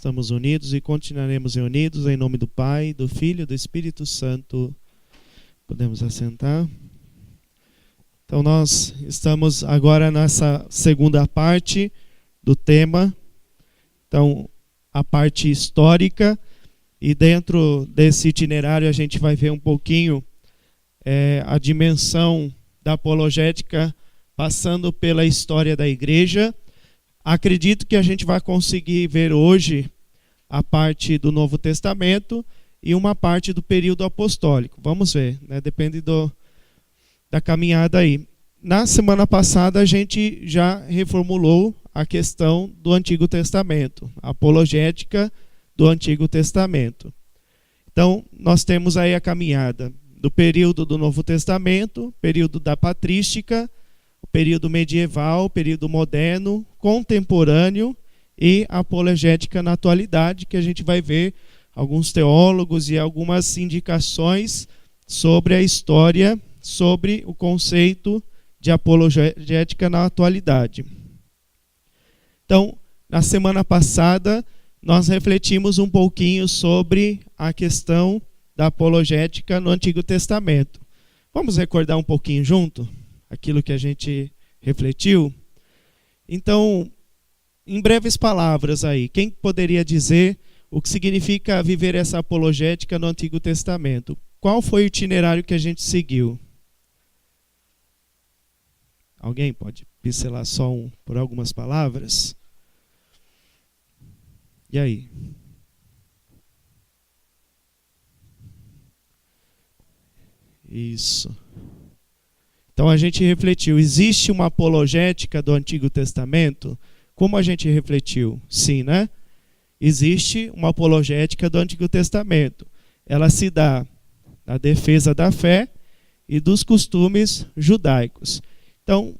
estamos unidos e continuaremos reunidos em nome do Pai, do Filho e do Espírito Santo. Podemos assentar. Então nós estamos agora nessa segunda parte do tema. Então, a parte histórica, e dentro desse itinerário a gente vai ver um pouquinho a dimensão da apologética passando pela história da igreja. Acredito que a gente vai conseguir ver hoje a parte do Novo Testamento e uma parte do período apostólico. Vamos ver, né? Depende da caminhada aí. Na semana passada a gente já reformulou a questão do Antigo Testamento, a apologética do Antigo Testamento. Então, nós temos aí a caminhada do período do Novo Testamento, período da patrística, o período medieval, o período moderno, contemporâneo e a apologética na atualidade, que a gente vai ver alguns teólogos e algumas indicações sobre a história, sobre o conceito de apologética na atualidade. Então, na semana passada, nós refletimos um pouquinho sobre a questão da apologética no Antigo Testamento. Vamos recordar um pouquinho junto aquilo que a gente refletiu? Então, em breves palavras aí, quem poderia dizer o que significa viver essa apologética no Antigo Testamento? Qual foi o itinerário que a gente seguiu? Alguém pode pincelar só por algumas palavras? E aí? Isso. Então a gente refletiu, existe uma apologética do Antigo Testamento? Como a gente refletiu? Sim, né? Existe uma apologética do Antigo Testamento. Ela se dá na defesa da fé e dos costumes judaicos. Então,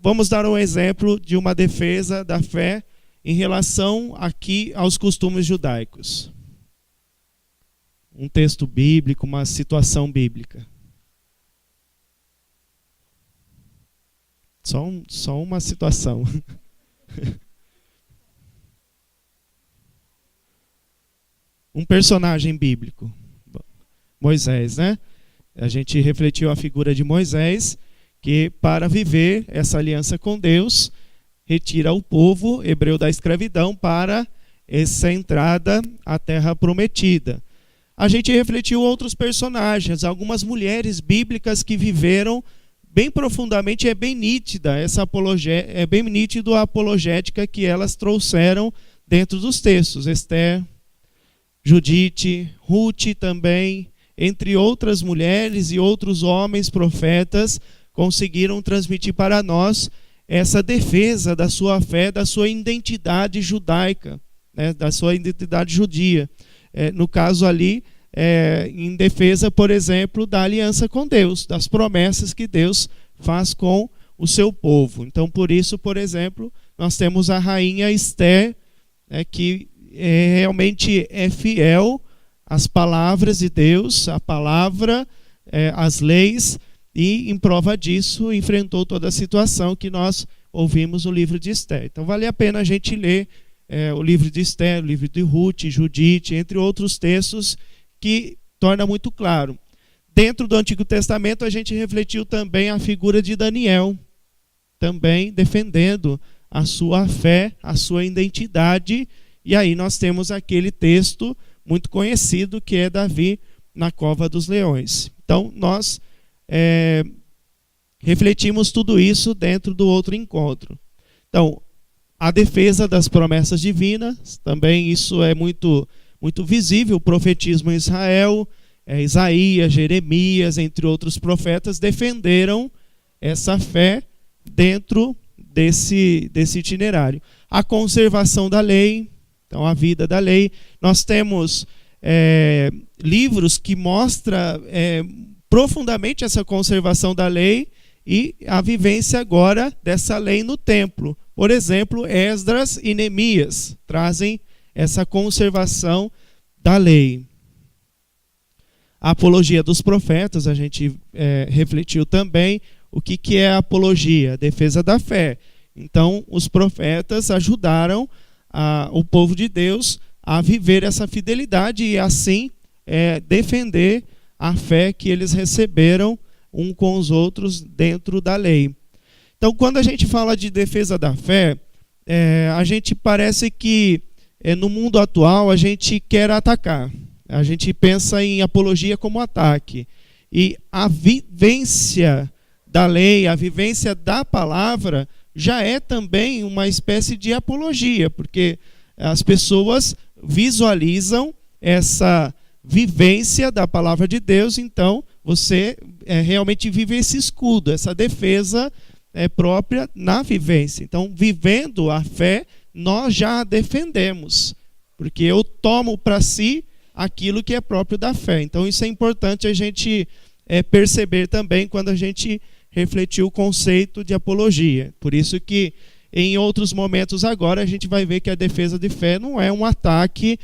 vamos dar um exemplo de uma defesa da fé em relação aqui aos costumes judaicos. Um texto bíblico, uma situação bíblica. Só uma situação. Um personagem bíblico. Moisés, né? A gente refletiu a figura de Moisés, que para viver essa aliança com Deus, retira o povo hebreu da escravidão para essa entrada à terra prometida. A gente refletiu outros personagens, algumas mulheres bíblicas que viveram bem profundamente, é bem nítida essa apologética, é bem nítido a apologética que elas trouxeram dentro dos textos. Esther, Judite, Ruth também, entre outras mulheres e outros homens profetas, conseguiram transmitir para nós essa defesa da sua fé, da sua identidade judaica, né, da sua identidade judia. No caso ali, em defesa, por exemplo, da aliança com Deus, das promessas que Deus faz com o seu povo. Então, por isso, por exemplo, nós temos a rainha Esther, que realmente é fiel às palavras de Deus, à palavra, às leis, e em prova disso enfrentou toda a situação que nós ouvimos no livro de Esther. Então vale a pena a gente ler o livro de Esther, o livro de Ruth, Judite, entre outros textos, que torna muito claro. Dentro do Antigo Testamento a gente refletiu também a figura de Daniel, também defendendo a sua fé, a sua identidade, e aí nós temos aquele texto muito conhecido que é Davi na cova dos leões. Então nós refletimos tudo isso dentro do outro encontro. Então, a defesa das promessas divinas, também isso é muito, muito visível, o profetismo em Israel, Isaías, Jeremias, entre outros profetas, defenderam essa fé dentro desse itinerário. A conservação da lei, então a vida da lei. Nós temos livros que mostram profundamente essa conservação da lei e a vivência agora dessa lei no templo. Por exemplo, Esdras e Neemias trazem essa conservação da lei. A apologia dos profetas, a gente refletiu também o que é a apologia, a defesa da fé. Então, os profetas ajudaram o povo de Deus a viver essa fidelidade e assim defender a fé que eles receberam um com os outros dentro da lei. Então, quando a gente fala de defesa da fé, a gente parece que no mundo atual a gente quer atacar. A gente pensa em apologia como ataque. E a vivência da lei, a vivência da palavra, já é também uma espécie de apologia, porque as pessoas visualizam essa vivência da palavra de Deus, então você realmente vive esse escudo, essa defesa própria na vivência. Então, vivendo a fé, nós já a defendemos, porque eu tomo para si aquilo que é próprio da fé. Então, isso é importante a gente perceber também quando a gente refletir o conceito de apologia. Por isso que em outros momentos agora a gente vai ver que a defesa de fé não é um ataque,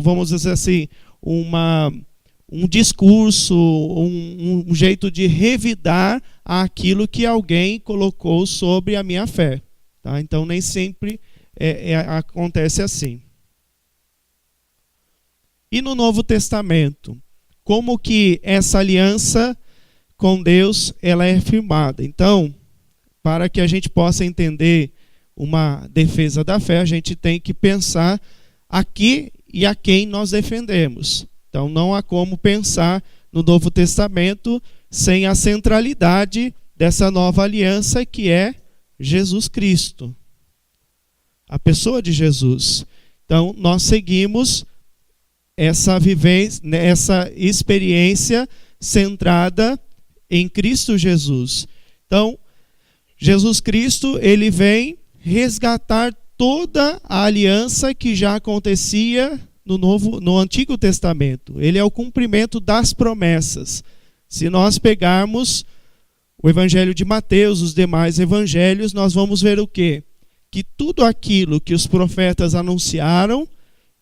vamos dizer assim, um discurso, um jeito de revidar aquilo que alguém colocou sobre a minha fé. Tá? Então nem sempre acontece assim. E no Novo Testamento, como que essa aliança com Deus ela é firmada? Então, para que a gente possa entender uma defesa da fé, a gente tem que pensar aqui e a quem nós defendemos. Então, não há como pensar no Novo Testamento sem a centralidade dessa nova aliança que é Jesus Cristo, a pessoa de Jesus. Então, nós seguimos essa vivência, essa experiência centrada em Cristo Jesus. Então, Jesus Cristo, ele vem resgatar toda a aliança que já acontecia no Antigo Testamento. Ele é o cumprimento das promessas. Se nós pegarmos o Evangelho de Mateus, os demais evangelhos, nós vamos ver o quê? Que tudo aquilo que os profetas anunciaram,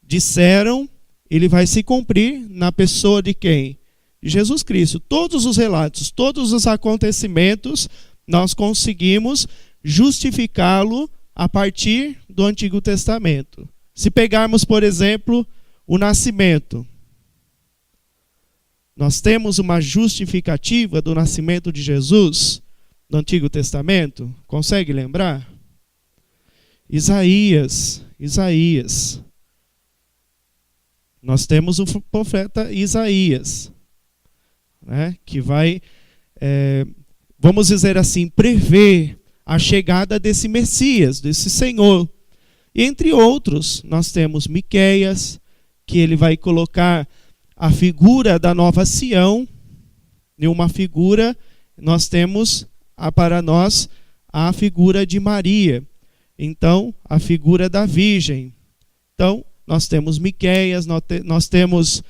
disseram, ele vai se cumprir na pessoa de quem? De Jesus Cristo. Todos os relatos, todos os acontecimentos, nós conseguimos justificá-lo a partir do Antigo Testamento. Se pegarmos, por exemplo, o nascimento, nós temos uma justificativa do nascimento de Jesus no Antigo Testamento. Consegue lembrar? Isaías. Nós temos o profeta Isaías, né, que vai, vamos dizer assim, prever a chegada desse Messias, desse Senhor. E entre outros, nós temos Miqueias, que ele vai colocar a figura da nova Sião. E uma figura, nós temos para nós a figura de Maria. Então, a figura da Virgem. Então, nós temos Miqueias, nós temos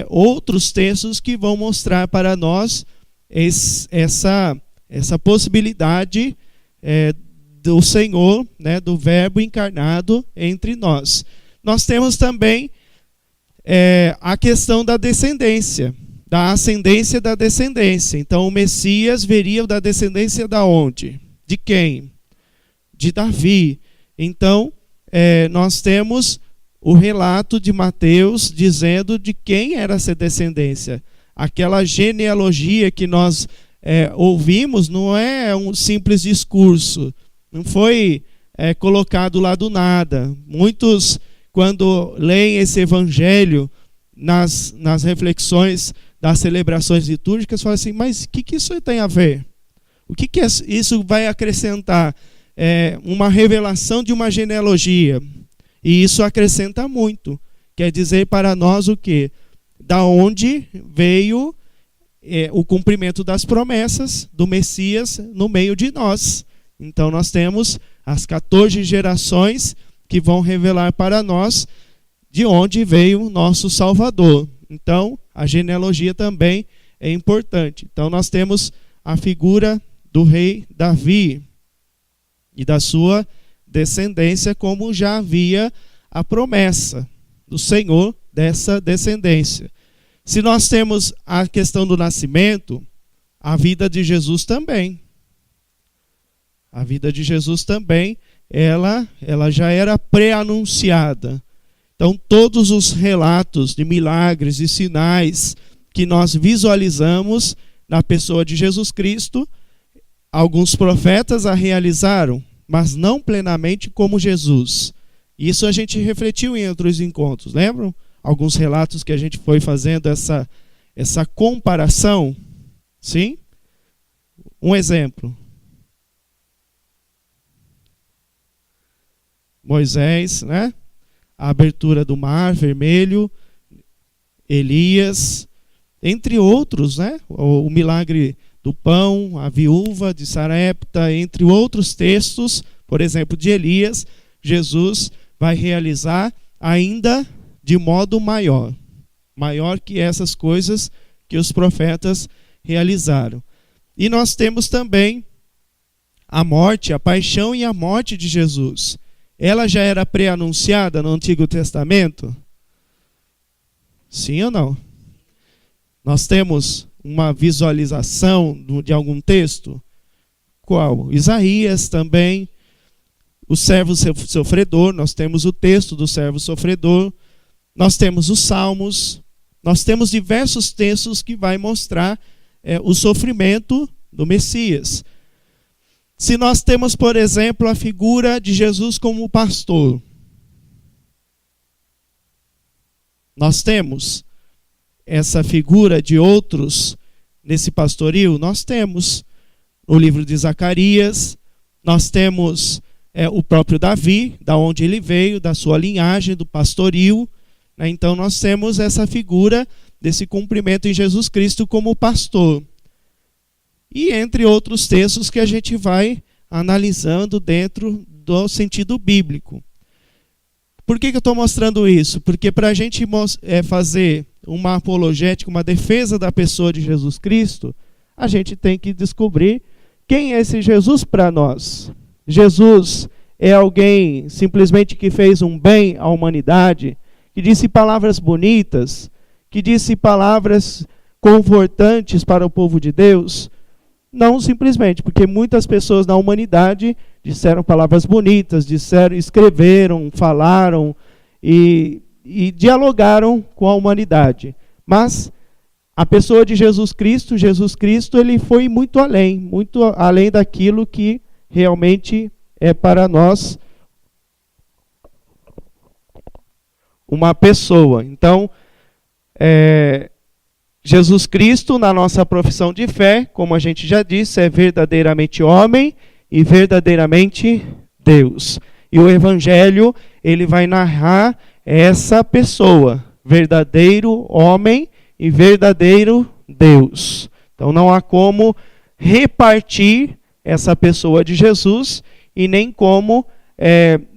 outros textos que vão mostrar para nós essa possibilidade do Senhor, né, do Verbo encarnado entre nós. Nós temos também a questão da descendência, da ascendência da descendência. Então o Messias viria da descendência da onde? De quem? De Davi. Então nós temos o relato de Mateus dizendo de quem era essa descendência. Aquela genealogia que nós ouvimos não é um simples discurso, não foi colocado lá do nada. Muitos, quando leem esse evangelho nas reflexões das celebrações litúrgicas, falam assim, mas o que isso tem a ver? O que isso vai acrescentar? Uma revelação de uma genealogia. E isso acrescenta muito. Quer dizer para nós o quê? Da onde veio o cumprimento das promessas do Messias no meio de nós. Então nós temos as 14 gerações que vão revelar para nós de onde veio o nosso Salvador. Então a genealogia também é importante. Então nós temos a figura do rei Davi e da sua descendência, como já havia a promessa do Senhor dessa descendência. Se nós temos a questão do nascimento, a vida de Jesus também. A vida de Jesus também ela já era pré-anunciada. Então, todos os relatos de milagres e sinais que nós visualizamos na pessoa de Jesus Cristo, alguns profetas a realizaram, mas não plenamente como Jesus. Isso a gente refletiu em outros encontros, lembram? Alguns relatos que a gente foi fazendo essa comparação. Sim? Um exemplo. Moisés, né? A abertura do mar vermelho, Elias, entre outros, né? O milagre do pão, a viúva de Sarepta, entre outros textos, por exemplo, de Elias, Jesus vai realizar ainda de modo maior que essas coisas que os profetas realizaram. E nós temos também a morte, a paixão e a morte de Jesus. Ela já era pré-anunciada no Antigo Testamento? Sim ou não? Nós temos uma visualização de algum texto? Qual? Isaías também. O servo sofredor, nós temos o texto do servo sofredor. Nós temos os Salmos. Nós temos diversos textos que vai mostrar o sofrimento do Messias. Se nós temos, por exemplo, a figura de Jesus como pastor, nós temos essa figura de outros nesse pastoril? Nós temos no livro de Zacarias, nós temos o próprio Davi, da onde ele veio, da sua linhagem, do pastoril. Então nós temos essa figura desse cumprimento em Jesus Cristo como pastor. E entre outros textos que a gente vai analisando dentro do sentido bíblico. Por que eu estou mostrando isso? Porque para a gente fazer uma apologética, uma defesa da pessoa de Jesus Cristo, a gente tem que descobrir quem é esse Jesus para nós. Jesus é alguém simplesmente que fez um bem à humanidade, que disse palavras bonitas, que disse palavras confortantes para o povo de Deus? Não simplesmente, porque muitas pessoas na humanidade disseram palavras bonitas, escreveram, falaram e dialogaram com a humanidade. Mas a pessoa de Jesus Cristo, ele foi muito além daquilo que realmente é para nós uma pessoa. Então, Jesus Cristo, na nossa profissão de fé, como a gente já disse, é verdadeiramente homem e verdadeiramente Deus. E o Evangelho, ele vai narrar essa pessoa, verdadeiro homem e verdadeiro Deus. Então não há como repartir essa pessoa de Jesus e nem como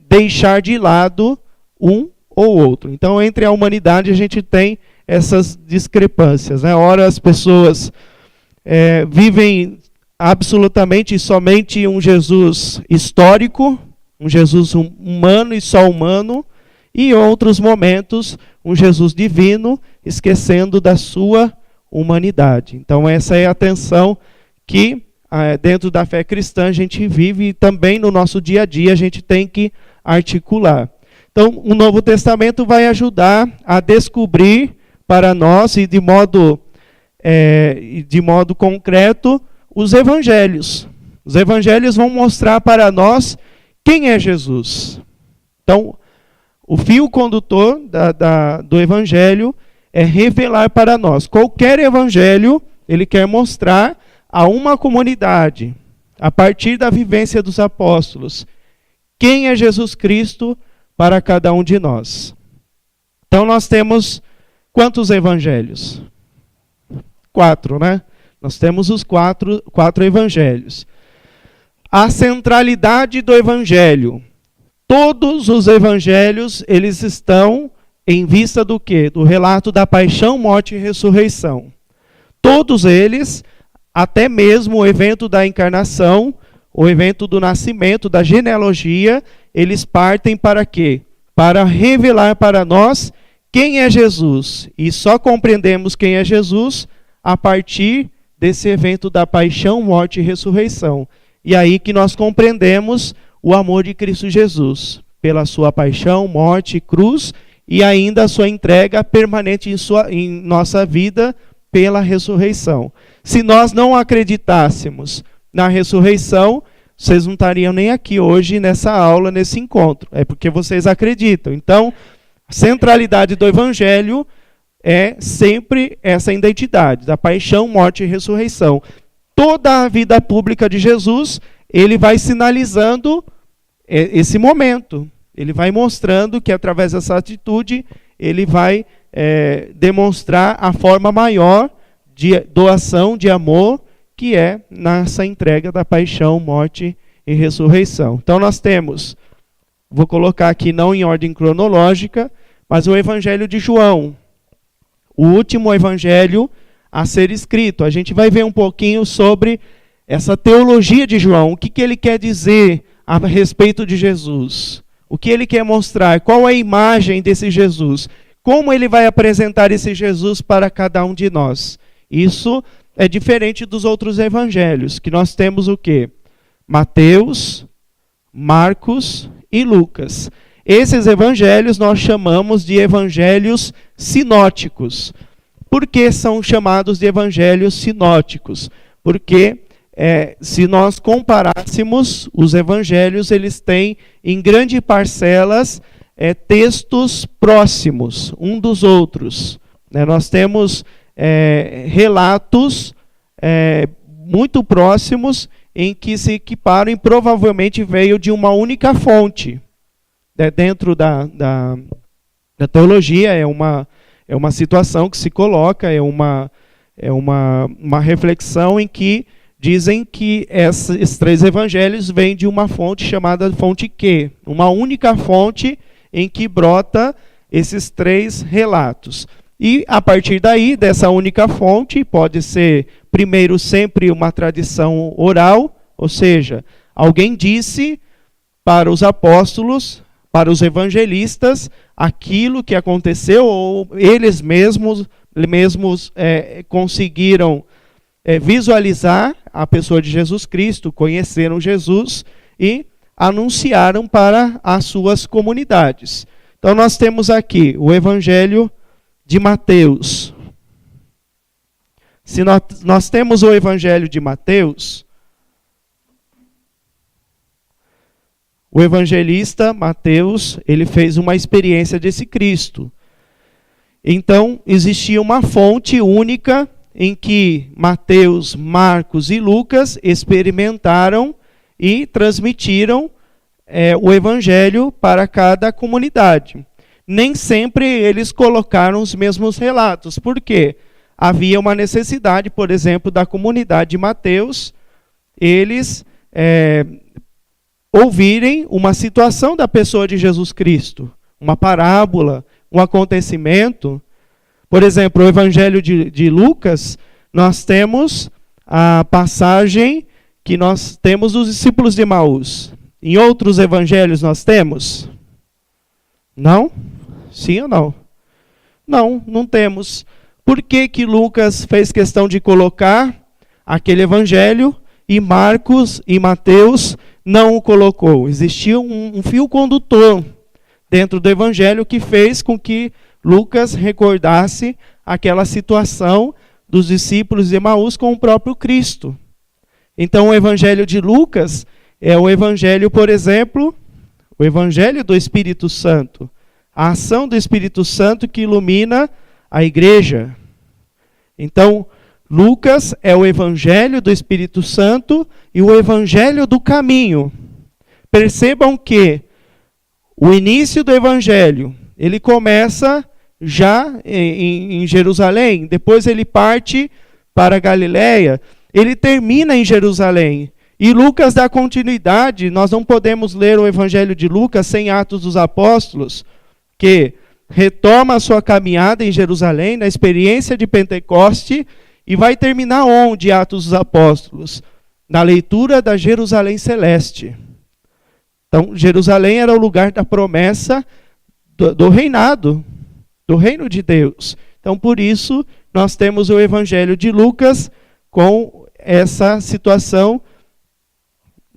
deixar de lado um ou outro. Então entre a humanidade a gente tem essas discrepâncias, né? Ora as pessoas vivem absolutamente e somente um Jesus histórico, um Jesus humano e só humano, e em outros momentos um Jesus divino, esquecendo da sua humanidade. Então essa é a tensão que dentro da fé cristã a gente vive e também no nosso dia a dia a gente tem que articular. Então o Novo Testamento vai ajudar a descobrir para nós e de modo concreto os evangelhos. Os evangelhos vão mostrar para nós quem é Jesus. Então, o fio condutor do evangelho é revelar para nós. Qualquer evangelho, ele quer mostrar a uma comunidade, a partir da vivência dos apóstolos, quem é Jesus Cristo para cada um de nós. Então, nós temos quantos evangelhos? 4, né? Nós temos os quatro evangelhos. A centralidade do evangelho. Todos os evangelhos, eles estão em vista do quê? Do relato da paixão, morte e ressurreição. Todos eles, até mesmo o evento da encarnação, o evento do nascimento, da genealogia, eles partem para quê? Para revelar para nós quem é Jesus. E só compreendemos quem é Jesus a partir desse evento da paixão, morte e ressurreição. E aí que nós compreendemos o amor de Cristo Jesus, pela sua paixão, morte, cruz, e ainda a sua entrega permanente em nossa vida pela ressurreição. Se nós não acreditássemos na ressurreição, vocês não estariam nem aqui hoje nessa aula, nesse encontro. É porque vocês acreditam. Então, a centralidade do Evangelho é sempre essa identidade, da paixão, morte e ressurreição. Toda a vida pública de Jesus, ele vai sinalizando esse momento. Ele vai mostrando que, através dessa atitude, ele vai demonstrar a forma maior de doação, de amor, que é nessa entrega da paixão, morte e ressurreição. Então nós temos, vou colocar aqui não em ordem cronológica, mas o Evangelho de João, o último evangelho a ser escrito. A gente vai ver um pouquinho sobre essa teologia de João, o que ele quer dizer a respeito de Jesus. O que ele quer mostrar, qual é a imagem desse Jesus, como ele vai apresentar esse Jesus para cada um de nós. Isso é diferente dos outros evangelhos, que nós temos o quê? Mateus, Marcos e Lucas. Esses evangelhos nós chamamos de evangelhos sinóticos. Por que são chamados de evangelhos sinóticos? Porque se nós comparássemos os evangelhos, eles têm em grande parcelas textos próximos um dos outros. Nós temos relatos muito próximos em que se equiparam e provavelmente veio de uma única fonte. Dentro da teologia é uma situação que se coloca, é uma reflexão em que dizem que esses três evangelhos vêm de uma fonte chamada fonte Q, uma única fonte em que brota esses três relatos. E a partir daí, dessa única fonte, pode ser primeiro sempre uma tradição oral, ou seja, alguém disse para os apóstolos, para os evangelistas, aquilo que aconteceu, ou eles mesmos conseguiram visualizar a pessoa de Jesus Cristo, conheceram Jesus e anunciaram para as suas comunidades. Então nós temos aqui o Evangelho de Mateus. Se nós temos o Evangelho de Mateus, o evangelista Mateus, ele fez uma experiência desse Cristo. Então, existia uma fonte única em que Mateus, Marcos e Lucas experimentaram e transmitiram o evangelho para cada comunidade. Nem sempre eles colocaram os mesmos relatos. Por quê? Havia uma necessidade, por exemplo, da comunidade de Mateus, eles ouvirem uma situação da pessoa de Jesus Cristo, uma parábola, um acontecimento. Por exemplo, o Evangelho de Lucas, nós temos a passagem que nós temos dos discípulos de Emaús. Em outros evangelhos nós temos? Não? Sim ou não? Não, não temos. Por que Lucas fez questão de colocar aquele evangelho e Marcos e Mateus não o colocou? Existia um fio condutor dentro do evangelho que fez com que Lucas recordasse aquela situação dos discípulos de Emaús com o próprio Cristo. Então o evangelho de Lucas é o evangelho, por exemplo, o evangelho do Espírito Santo. A ação do Espírito Santo que ilumina a igreja. Então, Lucas é o evangelho do Espírito Santo e o evangelho do caminho. Percebam que o início do evangelho, ele começa já em Jerusalém, depois ele parte para a Galileia, ele termina em Jerusalém. E Lucas dá continuidade. Nós não podemos ler o evangelho de Lucas sem Atos dos Apóstolos, que retoma a sua caminhada em Jerusalém, na experiência de Pentecoste, e vai terminar onde Atos dos Apóstolos? Na leitura da Jerusalém Celeste. Então, Jerusalém era o lugar da promessa do reinado, do reino de Deus. Então, por isso, nós temos o Evangelho de Lucas com essa situação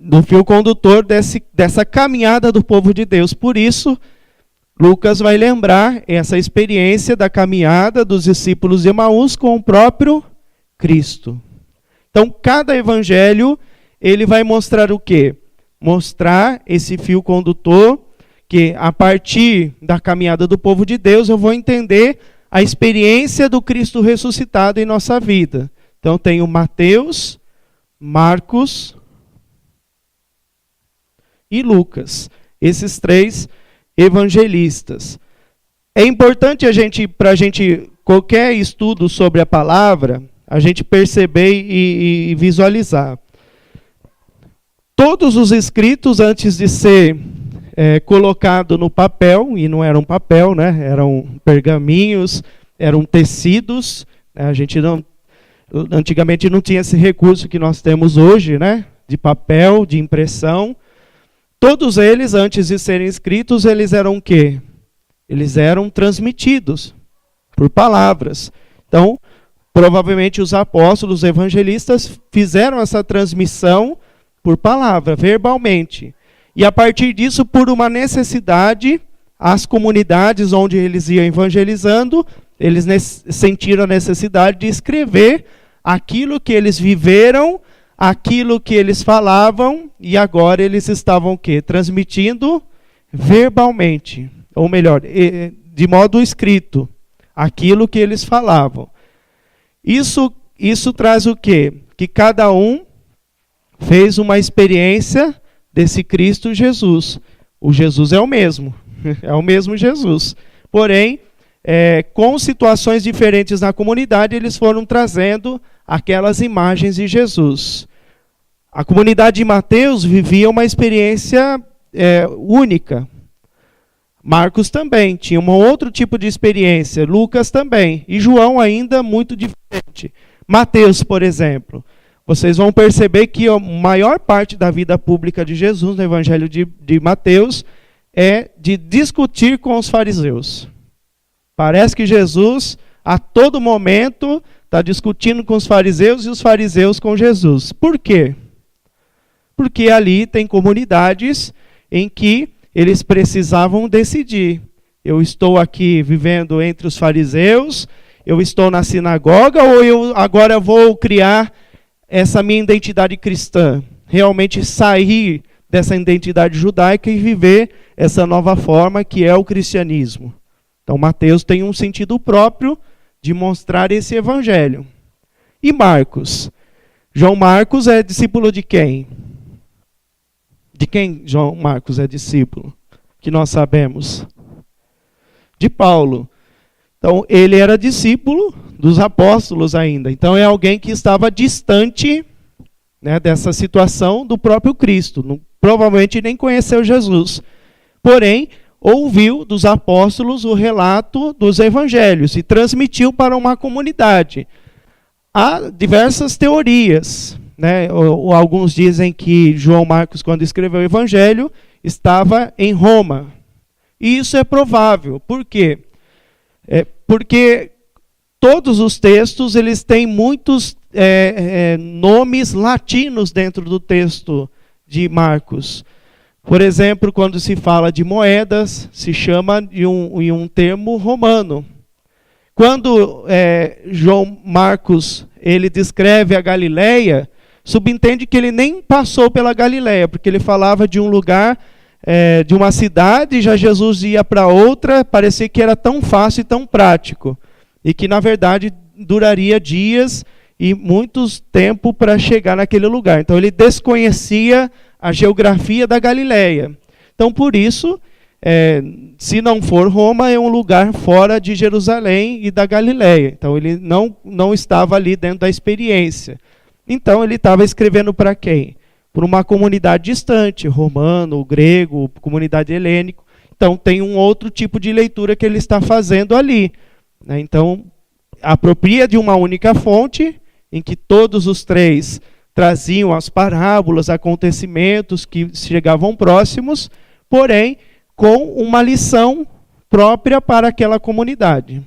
do fio condutor dessa caminhada do povo de Deus. Por isso, Lucas vai lembrar essa experiência da caminhada dos discípulos de Emaús com o próprio Cristo. Então, cada evangelho, ele vai mostrar o quê? Mostrar esse fio condutor, que a partir da caminhada do povo de Deus, eu vou entender a experiência do Cristo ressuscitado em nossa vida. Então, tenho Mateus, Marcos e Lucas. Esses três evangelistas. É importante para a gente, qualquer estudo sobre a palavra, a gente perceber e visualizar. Todos os escritos, antes de ser colocado no papel, e não era um papel, né? Eram pergaminhos, eram tecidos, né? Antigamente não tinha esse recurso que nós temos hoje, né? De papel, de impressão. Todos eles, antes de serem escritos, eles eram o quê? Eles eram transmitidos por palavras. Então, provavelmente os apóstolos, os evangelistas, fizeram essa transmissão por palavra, verbalmente. E a partir disso, por uma necessidade, as comunidades onde eles iam evangelizando, eles sentiram a necessidade de escrever aquilo que eles viveram, aquilo que eles falavam, e agora eles estavam o quê? Transmitindo verbalmente, ou melhor, de modo escrito, aquilo que eles falavam. Isso traz o quê? Que cada um fez uma experiência desse Cristo Jesus. O Jesus é o mesmo Jesus. Porém, com situações diferentes na comunidade, eles foram trazendo aquelas imagens de Jesus. A comunidade de Mateus vivia uma experiência única. Marcos também tinha um outro tipo de experiência. Lucas também. E João ainda muito diferente. Mateus, por exemplo. Vocês vão perceber que a maior parte da vida pública de Jesus, no Evangelho de Mateus, é de discutir com os fariseus. Parece que Jesus, a todo momento, está discutindo com os fariseus e os fariseus com Jesus. Por quê? Porque ali tem comunidades em que eles precisavam decidir. Eu estou aqui vivendo entre os fariseus, eu estou na sinagoga, ou eu agora vou criar essa minha identidade cristã? Realmente sair dessa identidade judaica e viver essa nova forma que é o cristianismo. Então, Mateus tem um sentido próprio de mostrar esse evangelho. E Marcos? João Marcos é discípulo de quem? De quem João Marcos é discípulo? Que nós sabemos. De Paulo. Então, ele era discípulo dos apóstolos ainda. Então, é alguém que estava distante, né, dessa situação do próprio Cristo. Provavelmente nem conheceu Jesus. Porém, ouviu dos apóstolos o relato dos evangelhos e transmitiu para uma comunidade. Há diversas teorias, né? Alguns dizem que João Marcos, quando escreveu o evangelho, estava em Roma. E isso é provável. Por quê? Porque todos os textos eles têm muitos nomes latinos dentro do texto de Marcos. Por exemplo, quando se fala de moedas, se chama de um termo romano. Quando João Marcos ele descreve a Galileia, subentende que ele nem passou pela Galileia, porque ele falava de um lugar, de uma cidade, já Jesus ia para outra, parecia que era tão fácil e tão prático. E que, na verdade, duraria dias e muito tempo para chegar naquele lugar. Então, ele desconhecia a geografia da Galileia. Então, por isso, se não for Roma, é um lugar fora de Jerusalém e da Galileia. Então, ele não estava ali dentro da experiência. Então, ele estava escrevendo para quem? Para uma comunidade distante, romano, grego, comunidade helênico. Então, tem um outro tipo de leitura que ele está fazendo ali. Então, apropria de uma única fonte, em que todos os três traziam as parábolas, acontecimentos que chegavam próximos, porém, com uma lição própria para aquela comunidade.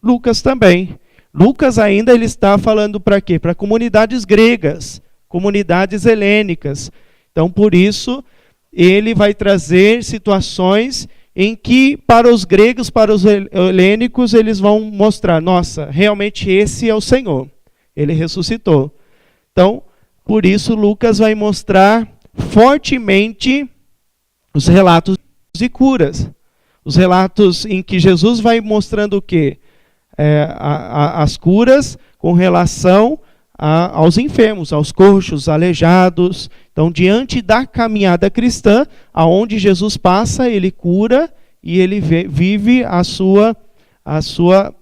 Lucas também. Lucas ainda ele está falando para quê? Para comunidades gregas, comunidades helênicas. Então, por isso, ele vai trazer situações em que, para os gregos, para os helênicos, eles vão mostrar, nossa, realmente esse é o Senhor. Ele ressuscitou. Então, por isso, Lucas vai mostrar fortemente os relatos de curas. Os relatos em que Jesus vai mostrando o quê? As curas com relação aos enfermos, aos coxos, aleijados. Então, diante da caminhada cristã, aonde Jesus passa, ele cura e ele vive a sua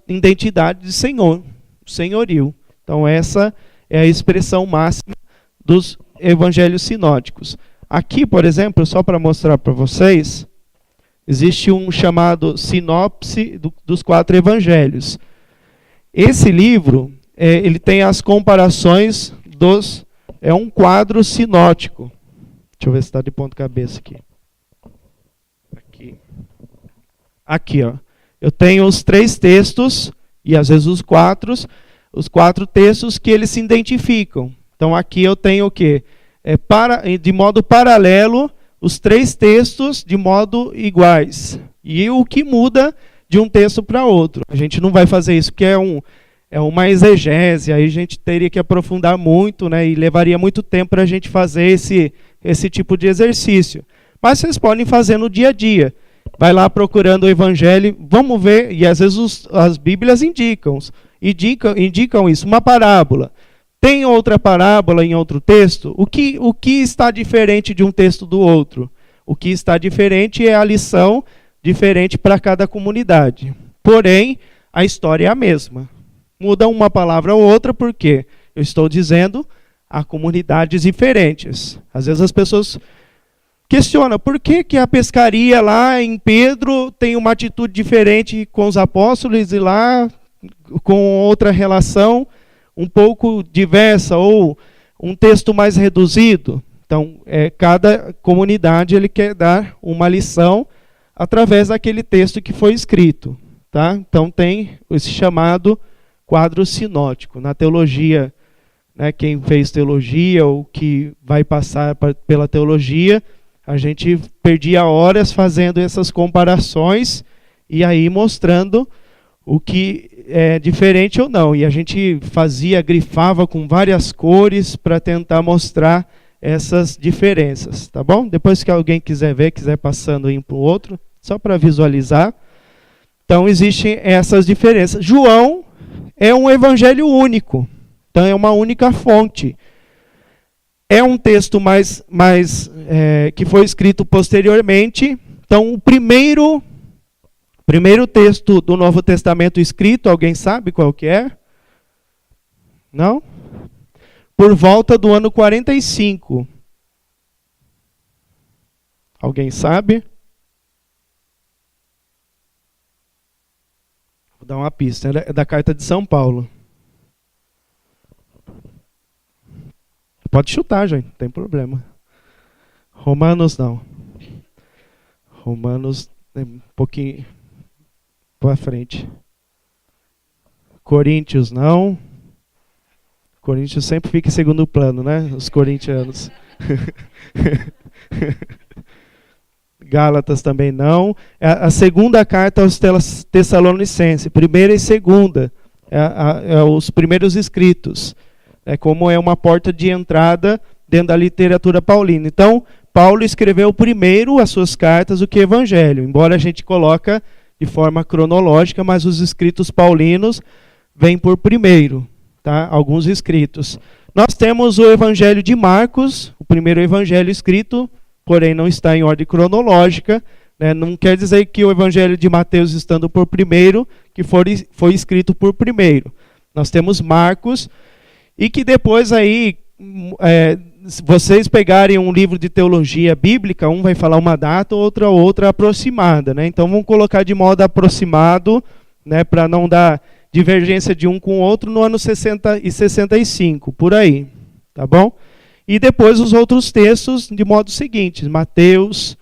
identidade de Senhor, senhorio. Então, essa é a expressão máxima dos evangelhos sinóticos. Aqui, por exemplo, só para mostrar para vocês, existe um chamado sinopse dos 4 evangelhos. Esse livro, ele tem as comparações dos... É um quadro sinótico. Deixa eu ver se está de ponta cabeça aqui. Aqui, ó. Eu tenho os 3 textos, e às vezes os 4 textos que eles se identificam. Então aqui eu tenho o quê? De modo paralelo, os 3 textos de modo iguais. E o que muda de um texto para outro. A gente não vai fazer isso, porque é uma exegese, aí a gente teria que aprofundar muito, né, e levaria muito tempo para a gente fazer esse tipo de exercício. Mas vocês podem fazer no dia a dia. Vai lá procurando o evangelho, vamos ver, e às vezes as Bíblias indicam isso, uma parábola. Tem outra parábola em outro texto? O que está diferente de um texto do outro? O que está diferente é a lição diferente para cada comunidade. Porém, a história é a mesma. Muda uma palavra ou outra, porque eu estou dizendo há comunidades diferentes. Às vezes as pessoas questionam por que a pescaria lá em Pedro tem uma atitude diferente com os apóstolos e lá com outra relação um pouco diversa, ou um texto mais reduzido. Então, cada comunidade ele quer dar uma lição através daquele texto que foi escrito. Tá? Então, tem esse chamado quadro sinótico. Na teologia, né, quem fez teologia ou que vai passar pela teologia, a gente perdia horas fazendo essas comparações e aí mostrando o que é diferente ou não. E a gente grifava com várias cores para tentar mostrar essas diferenças, tá bom? Depois que alguém quiser ver, quiser passando um para o outro, só para visualizar. Então, existem essas diferenças. João é um evangelho único, então é uma única fonte. É um texto que foi escrito posteriormente. Então, o primeiro texto do Novo Testamento escrito, alguém sabe qual que é? Não? Por volta do ano 45. Alguém sabe? Vou dar uma pista. É da carta de São Paulo. Pode chutar, gente. Não tem problema. Romanos não. Romanos é um pouquinho para frente. Coríntios não. Coríntios sempre fica em segundo plano, né? Os corintianos. Gálatas também não. A segunda carta aos Tessalonicenses, primeira e segunda, os primeiros escritos. Como é uma porta de entrada dentro da literatura paulina. Então, Paulo escreveu primeiro as suas cartas do que o Evangelho, embora a gente coloca de forma cronológica, mas os escritos paulinos vêm por primeiro, tá? Alguns escritos. Nós temos o Evangelho de Marcos, o primeiro evangelho escrito, porém não está em ordem cronológica, né? Não quer dizer que o Evangelho de Mateus, estando por primeiro, que foi escrito por primeiro. Nós temos Marcos, e que depois aí, se vocês pegarem um livro de teologia bíblica, um vai falar uma data, outra aproximada, né? Então vamos colocar de modo aproximado, né, para não dar divergência de um com o outro, no ano 60 e 65, por aí, tá bom? E depois os outros textos de modo seguinte, Mateus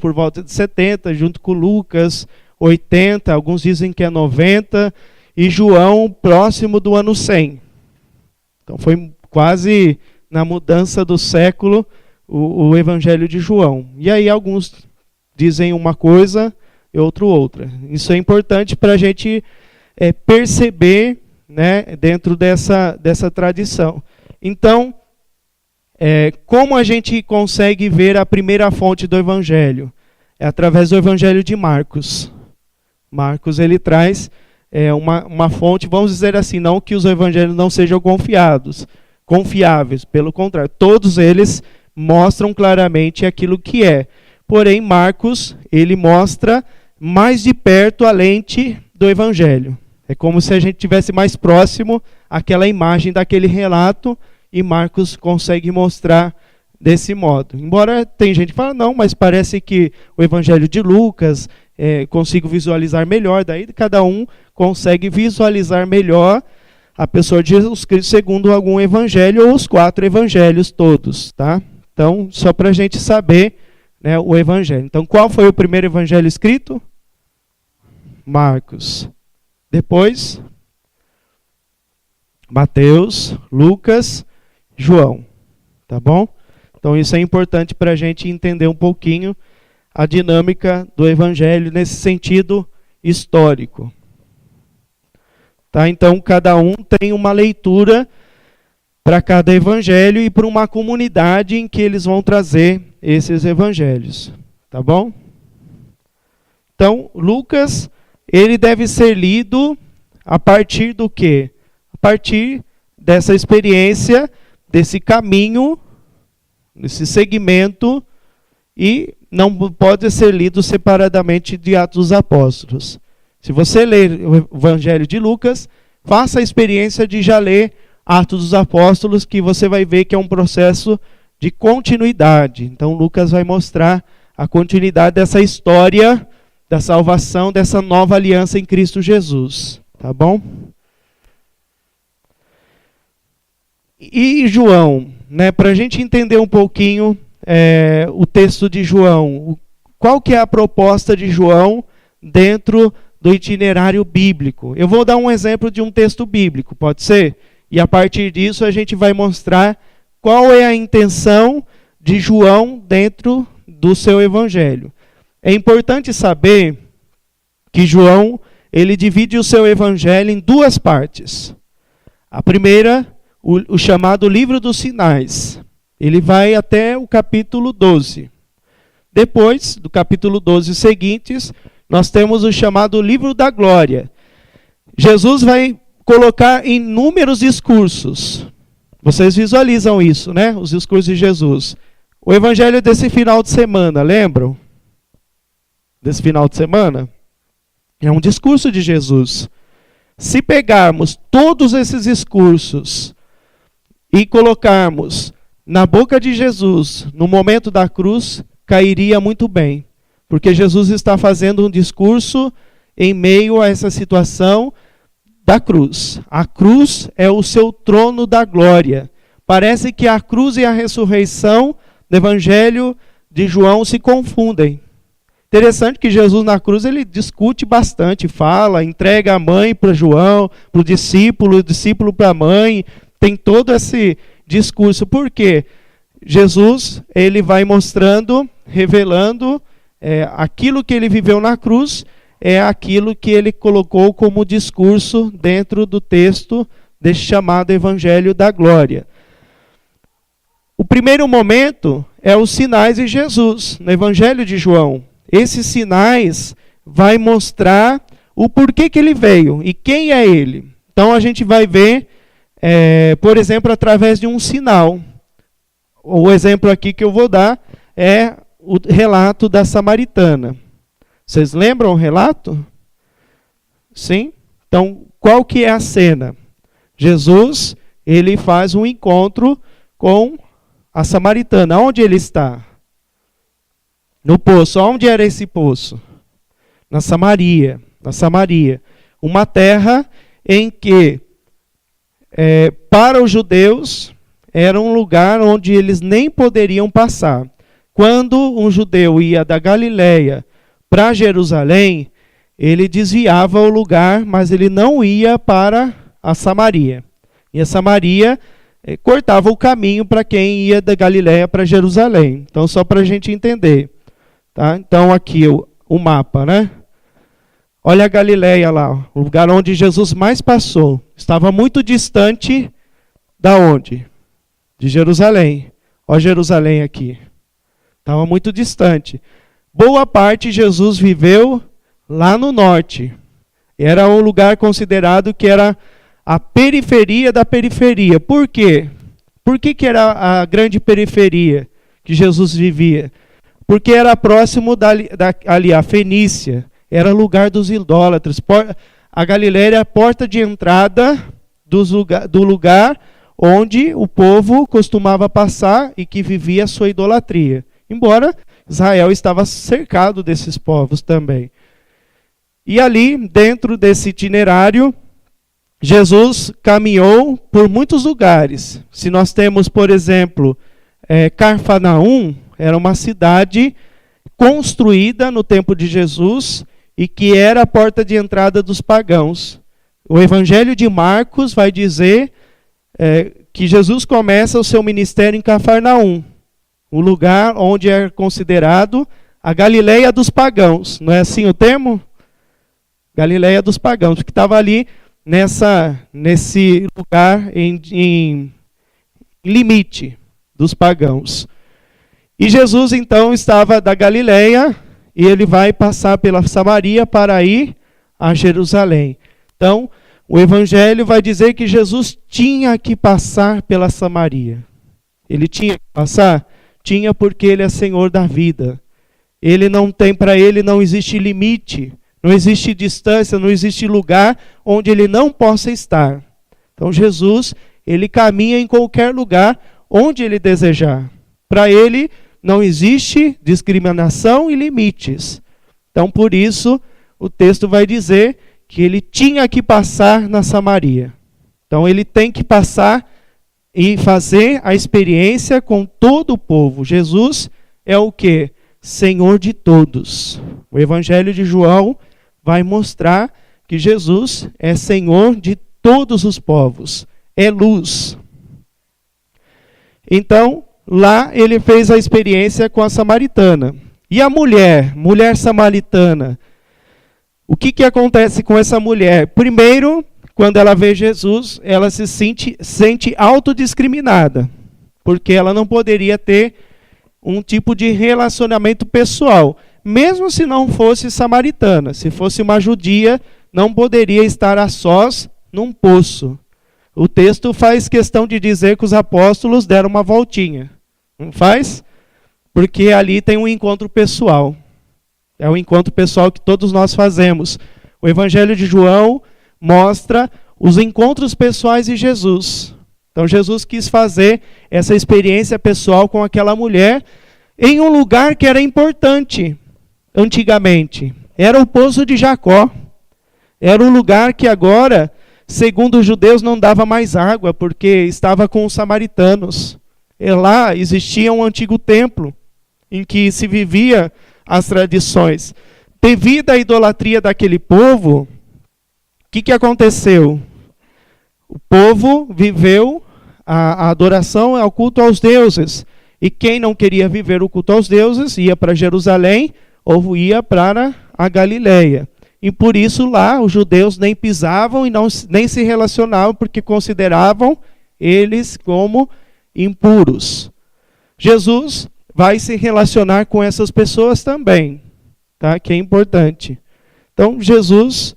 por volta de 70, junto com Lucas, 80, alguns dizem que é 90, e João próximo do ano 100. Então foi quase na mudança do século, o Evangelho de João. E aí alguns dizem uma coisa e outro outra. Isso é importante para a gente perceber, né, dentro dessa tradição. Então, como a gente consegue ver a primeira fonte do Evangelho? É através do Evangelho de Marcos. Marcos, ele traz uma fonte, vamos dizer assim, não que os evangelhos não sejam confiáveis, pelo contrário, todos eles mostram claramente aquilo que é. Porém, Marcos, ele mostra mais de perto a lente do Evangelho. É como se a gente tivesse mais próximo àquela imagem daquele relato, e Marcos consegue mostrar desse modo. Embora tem gente que fala, não, mas parece que o Evangelho de Lucas consigo visualizar melhor, daí cada um consegue visualizar melhor a pessoa de Jesus Cristo segundo algum evangelho ou os 4 evangelhos todos, tá? Então, só para a gente saber, né, o evangelho. Então, qual foi o primeiro evangelho escrito? Marcos. Depois, Mateus, Lucas, João. Tá bom? Então, isso é importante para a gente entender um pouquinho a dinâmica do evangelho nesse sentido histórico. Tá? Então, cada um tem uma leitura para cada evangelho e para uma comunidade em que eles vão trazer esses evangelhos. Tá bom? Então, Lucas, ele deve ser lido a partir do quê? A partir dessa experiência, desse caminho, desse segmento, e não pode ser lido separadamente de Atos dos Apóstolos. Se você ler o Evangelho de Lucas, faça a experiência de já ler Atos dos Apóstolos, que você vai ver que é um processo de continuidade. Então, Lucas vai mostrar a continuidade dessa história da salvação, dessa nova aliança em Cristo Jesus. Tá bom? E João, né, para a gente entender um pouquinho o texto de João, qual que é a proposta de João dentro do itinerário bíblico? Eu vou dar um exemplo de um texto bíblico, pode ser? E a partir disso a gente vai mostrar qual é a intenção de João dentro do seu evangelho. É importante saber que João, ele divide o seu evangelho em 2 partes. A primeira, o chamado livro dos sinais. Ele vai até o capítulo 12. Depois, do capítulo 12 seguintes, nós temos o chamado livro da glória. Jesus vai colocar inúmeros discursos. Vocês visualizam isso, né? Os discursos de Jesus. O evangelho desse final de semana, lembram? Desse final de semana? É um discurso de Jesus. Se pegarmos todos esses discursos e colocarmos na boca de Jesus, no momento da cruz, cairia muito bem. Porque Jesus está fazendo um discurso em meio a essa situação da cruz. A cruz é o seu trono da glória. Parece que a cruz e a ressurreição do Evangelho de João se confundem. Interessante que Jesus na cruz ele discute bastante, fala, entrega a mãe para João, para o discípulo para a mãe. Tem todo esse discurso. Por quê? Jesus ele vai mostrando, revelando aquilo que ele viveu na cruz, é aquilo que ele colocou como discurso dentro do texto desse chamado Evangelho da Glória. O primeiro momento é os sinais de Jesus, no Evangelho de João. Esses sinais vai mostrar o porquê que ele veio e quem é ele. Então a gente vai ver, por exemplo, através de um sinal. O exemplo aqui que eu vou dar é o relato da samaritana. Vocês lembram o relato? Sim? Então, qual que é a cena? Jesus, ele faz um encontro com a samaritana. Onde ele está? No poço. Onde era esse poço? Na Samaria. Na Samaria. Uma terra em que, para os judeus, era um lugar onde eles nem poderiam passar. Quando um judeu ia da Galileia para Jerusalém, ele desviava o lugar, mas ele não ia para a Samaria. E a Samaria cortava o caminho para quem ia da Galiléia para Jerusalém. Então, só para a gente entender. Tá? Então, aqui o mapa, né? Olha a Galiléia lá, o lugar onde Jesus mais passou. Estava muito distante da onde? De Jerusalém. Olha Jerusalém aqui. Estava muito distante. Boa parte Jesus viveu lá no norte. Era um lugar considerado que era a periferia da periferia. Por quê? Por que era a grande periferia que Jesus vivia? Porque era próximo ali a Fenícia. Era lugar dos idólatras. A Galiléia era a porta de entrada do lugar onde o povo costumava passar e que vivia a sua idolatria. Embora Israel estava cercado desses povos também. E ali, dentro desse itinerário, Jesus caminhou por muitos lugares. Se nós temos, por exemplo, Cafarnaum, era uma cidade construída no tempo de Jesus e que era a porta de entrada dos pagãos. O Evangelho de Marcos vai dizer que Jesus começa o seu ministério em Cafarnaum, o lugar onde é considerado a Galiléia dos pagãos. Não é assim o termo? Galiléia dos pagãos, porque estava ali nesse lugar em limite dos pagãos. E Jesus, então, estava da Galiléia e ele vai passar pela Samaria para ir a Jerusalém. Então, o Evangelho vai dizer que Jesus tinha que passar pela Samaria. Ele tinha que passar? Tinha, porque ele é Senhor da vida. Para ele não existe limite, não existe distância, não existe lugar onde ele não possa estar. Então Jesus, ele caminha em qualquer lugar onde ele desejar. Para ele não existe discriminação e limites. Então por isso o texto vai dizer que ele tinha que passar na Samaria. Então ele tem que passar e fazer a experiência com todo o povo. Jesus é o quê? Senhor de todos. O Evangelho de João vai mostrar que Jesus é Senhor de todos os povos. É luz. Então, lá ele fez a experiência com a samaritana. E a mulher samaritana, o que acontece com essa mulher? Primeiro, quando ela vê Jesus, ela se sente autodiscriminada, porque ela não poderia ter um tipo de relacionamento pessoal, mesmo se não fosse samaritana. Se fosse uma judia, não poderia estar a sós num poço. O texto faz questão de dizer que os apóstolos deram uma voltinha. Não faz? Porque ali tem um encontro pessoal. É um encontro pessoal que todos nós fazemos. O Evangelho de João mostra os encontros pessoais de Jesus. Então Jesus quis fazer essa experiência pessoal com aquela mulher em um lugar que era importante antigamente. Era o poço de Jacó. Era um lugar que agora, segundo os judeus, não dava mais água, porque estava com os samaritanos. E lá existia um antigo templo, em que se vivia as tradições. Devido à idolatria daquele povo, o que aconteceu? O povo viveu a adoração ao culto aos deuses. E quem não queria viver o culto aos deuses, ia para Jerusalém ou ia para a Galiléia. E por isso lá os judeus nem pisavam e nem se relacionavam, porque consideravam eles como impuros. Jesus vai se relacionar com essas pessoas também, tá? Que é importante. Então Jesus,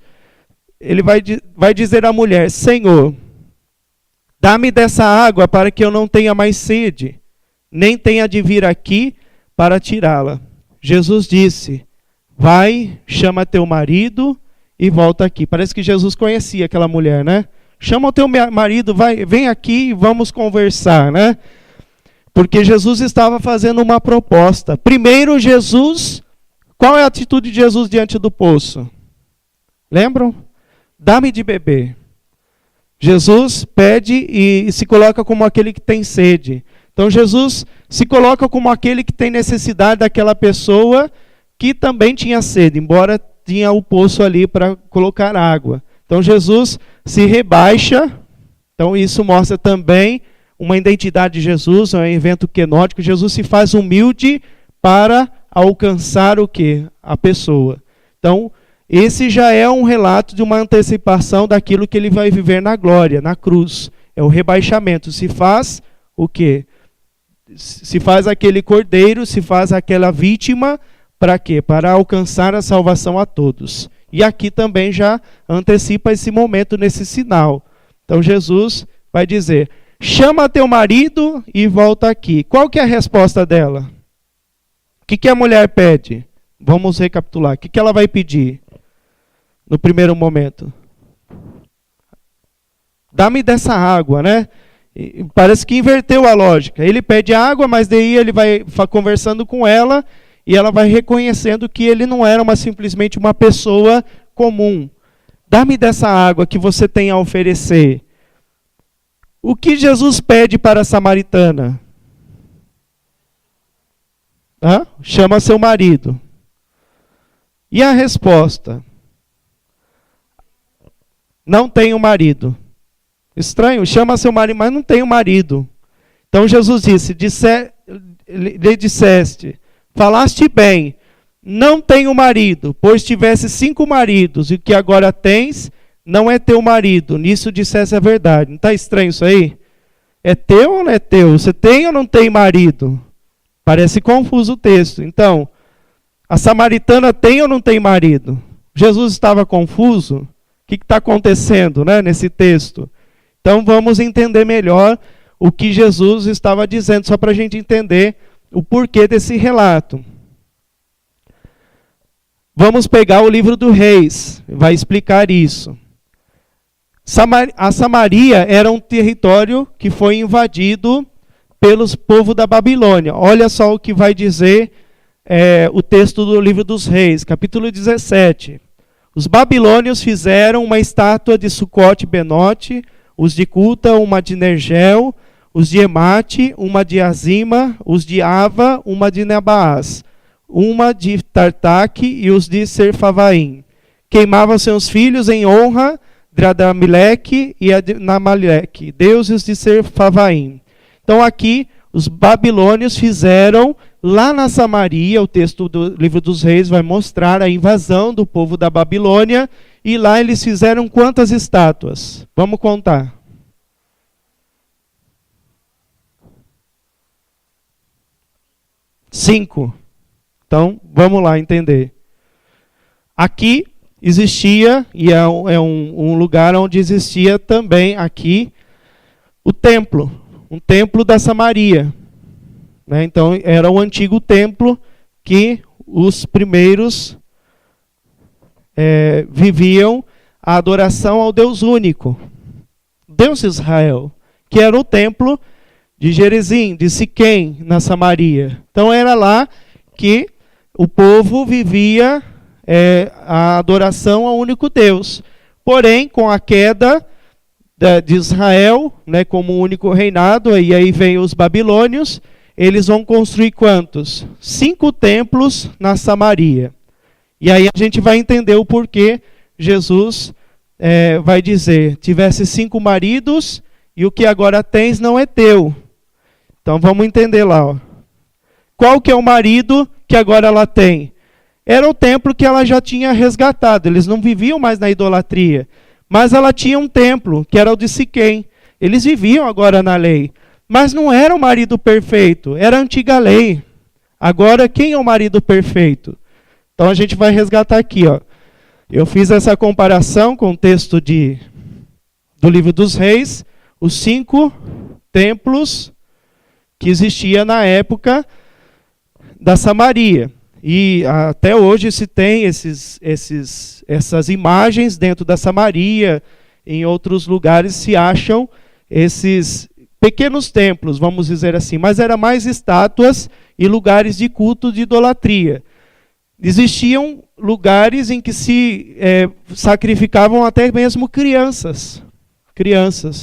ele vai dizer à mulher: Senhor, dá-me dessa água para que eu não tenha mais sede, nem tenha de vir aqui para tirá-la. Jesus disse: vai, chama teu marido e volta aqui. Parece que Jesus conhecia aquela mulher, né? Chama o teu marido, vem aqui e vamos conversar, né? Porque Jesus estava fazendo uma proposta. Primeiro Jesus, qual é a atitude de Jesus diante do poço? Lembram? Dá-me de beber. Jesus pede e se coloca como aquele que tem sede. Então Jesus se coloca como aquele que tem necessidade daquela pessoa que também tinha sede, embora tinha o poço ali para colocar água. Então Jesus se rebaixa. Então isso mostra também uma identidade de Jesus, é um evento quenótico. Jesus se faz humilde para alcançar o quê? A pessoa. Então, esse já é um relato de uma antecipação daquilo que ele vai viver na glória, na cruz. É o rebaixamento. Se faz o quê? Se faz aquele cordeiro, se faz aquela vítima, para quê? Para alcançar a salvação a todos. E aqui também já antecipa esse momento nesse sinal. Então Jesus vai dizer, chama teu marido e volta aqui. Qual que é a resposta dela? O que a mulher pede? Vamos recapitular. O que ela vai pedir no primeiro momento? Dá-me dessa água, né? E parece que inverteu a lógica. Ele pede água, mas daí ele vai conversando com ela e ela vai reconhecendo que ele não era simplesmente uma pessoa comum. Dá-me dessa água que você tem a oferecer. O que Jesus pede para a samaritana? Chama seu marido. E a resposta? Não tenho marido. Estranho, chama seu marido, mas não tenho marido. Então Jesus lhe disseste, falaste bem, não tenho marido, pois tivesse 5 maridos, e o que agora tens não é teu marido. Nisso dissesse a verdade. Não está estranho isso aí? É teu ou não é teu? Você tem ou não tem marido? Parece confuso o texto. Então, a samaritana tem ou não tem marido? Jesus estava confuso? O que está acontecendo, né, nesse texto? Então vamos entender melhor o que Jesus estava dizendo, só para a gente entender o porquê desse relato. Vamos pegar o livro do Reis, vai explicar isso. A Samaria era um território que foi invadido pelos povos da Babilônia. Olha só o que vai dizer o texto do livro dos Reis, capítulo 17. Os babilônios fizeram uma estátua de Sucote-Benote, os de Cuta, uma de Nergel, os de Emate, uma de Azima, os de Ava, uma de Nebaás, uma de Tartaque e os de Serfavaim. Queimavam seus filhos em honra de Adrameleque e Namaleque, deuses de Serfavaim. Então aqui os babilônios fizeram, lá na Samaria, o texto do livro dos Reis vai mostrar a invasão do povo da Babilônia, e lá eles fizeram quantas estátuas? Vamos contar. 5. Então, vamos lá entender. Aqui existia, e é um lugar onde existia também aqui, o templo. Um templo da Samaria. Né? Então, era o antigo templo que os primeiros viviam a adoração ao Deus único, Deus Israel, que era o templo de Gerizim, de Siquém, na Samaria. Então era lá que o povo vivia a adoração ao único Deus. Porém, com a queda de Israel, né, como único reinado, e aí vem os babilônios, eles vão construir quantos? 5 templos na Samaria. E aí a gente vai entender o porquê Jesus vai dizer, tivesse 5 maridos e o que agora tens não é teu. Então vamos entender lá. Ó. Qual que é o marido que agora ela tem? Era o templo que ela já tinha resgatado. Eles não viviam mais na idolatria. Mas ela tinha um templo, que era o de Siquém. Eles viviam agora na lei. Mas não era o marido perfeito, era a antiga lei. Agora, quem é o marido perfeito? Então a gente vai resgatar aqui. Ó. Eu fiz essa comparação com o texto do livro dos Reis, os 5 templos que existia na época da Samaria. E até hoje se tem essas imagens dentro da Samaria, em outros lugares se acham esses pequenos templos, vamos dizer assim, mas era mais estátuas e lugares de culto de idolatria. Existiam lugares em que se sacrificavam até mesmo crianças.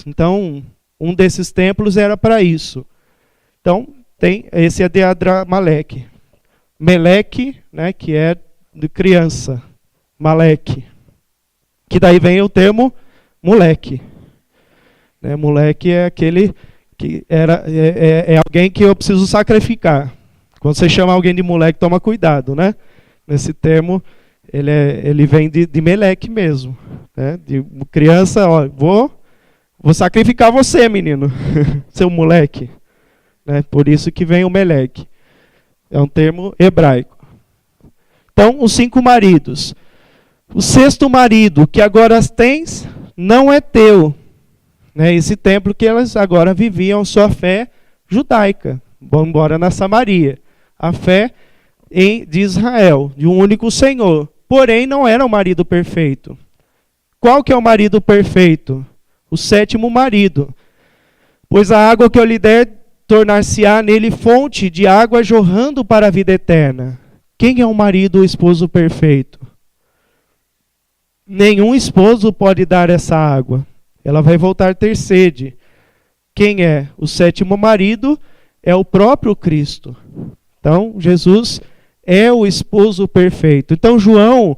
Então, um desses templos era para isso. Então, esse é de Adrameleque. Meleque, né, que é de criança. Maleque. Que daí vem o termo moleque. Né, moleque é aquele que é alguém que eu preciso sacrificar. Quando você chama alguém de moleque, toma cuidado, né? Nesse termo, ele vem de Meleque mesmo, né? De criança, ó, vou sacrificar você, menino, seu moleque. Né? Por isso que vem o Meleque. É um termo hebraico. Então, os 5 maridos. O 6º marido que agora tens não é teu. Né? Esse templo que elas agora viviam sua fé judaica, embora na Samaria. A fé de Israel, de um único Senhor. Porém, não era o marido perfeito. Qual que é o marido perfeito? O 7º marido. Pois a água que eu lhe der, tornar-se-á nele fonte de água jorrando para a vida eterna. Quem é o marido ou esposo perfeito? Nenhum esposo pode dar essa água. Ela vai voltar a ter sede. Quem é? O 7º marido é o próprio Cristo. Então, Jesus é o esposo perfeito. Então, João,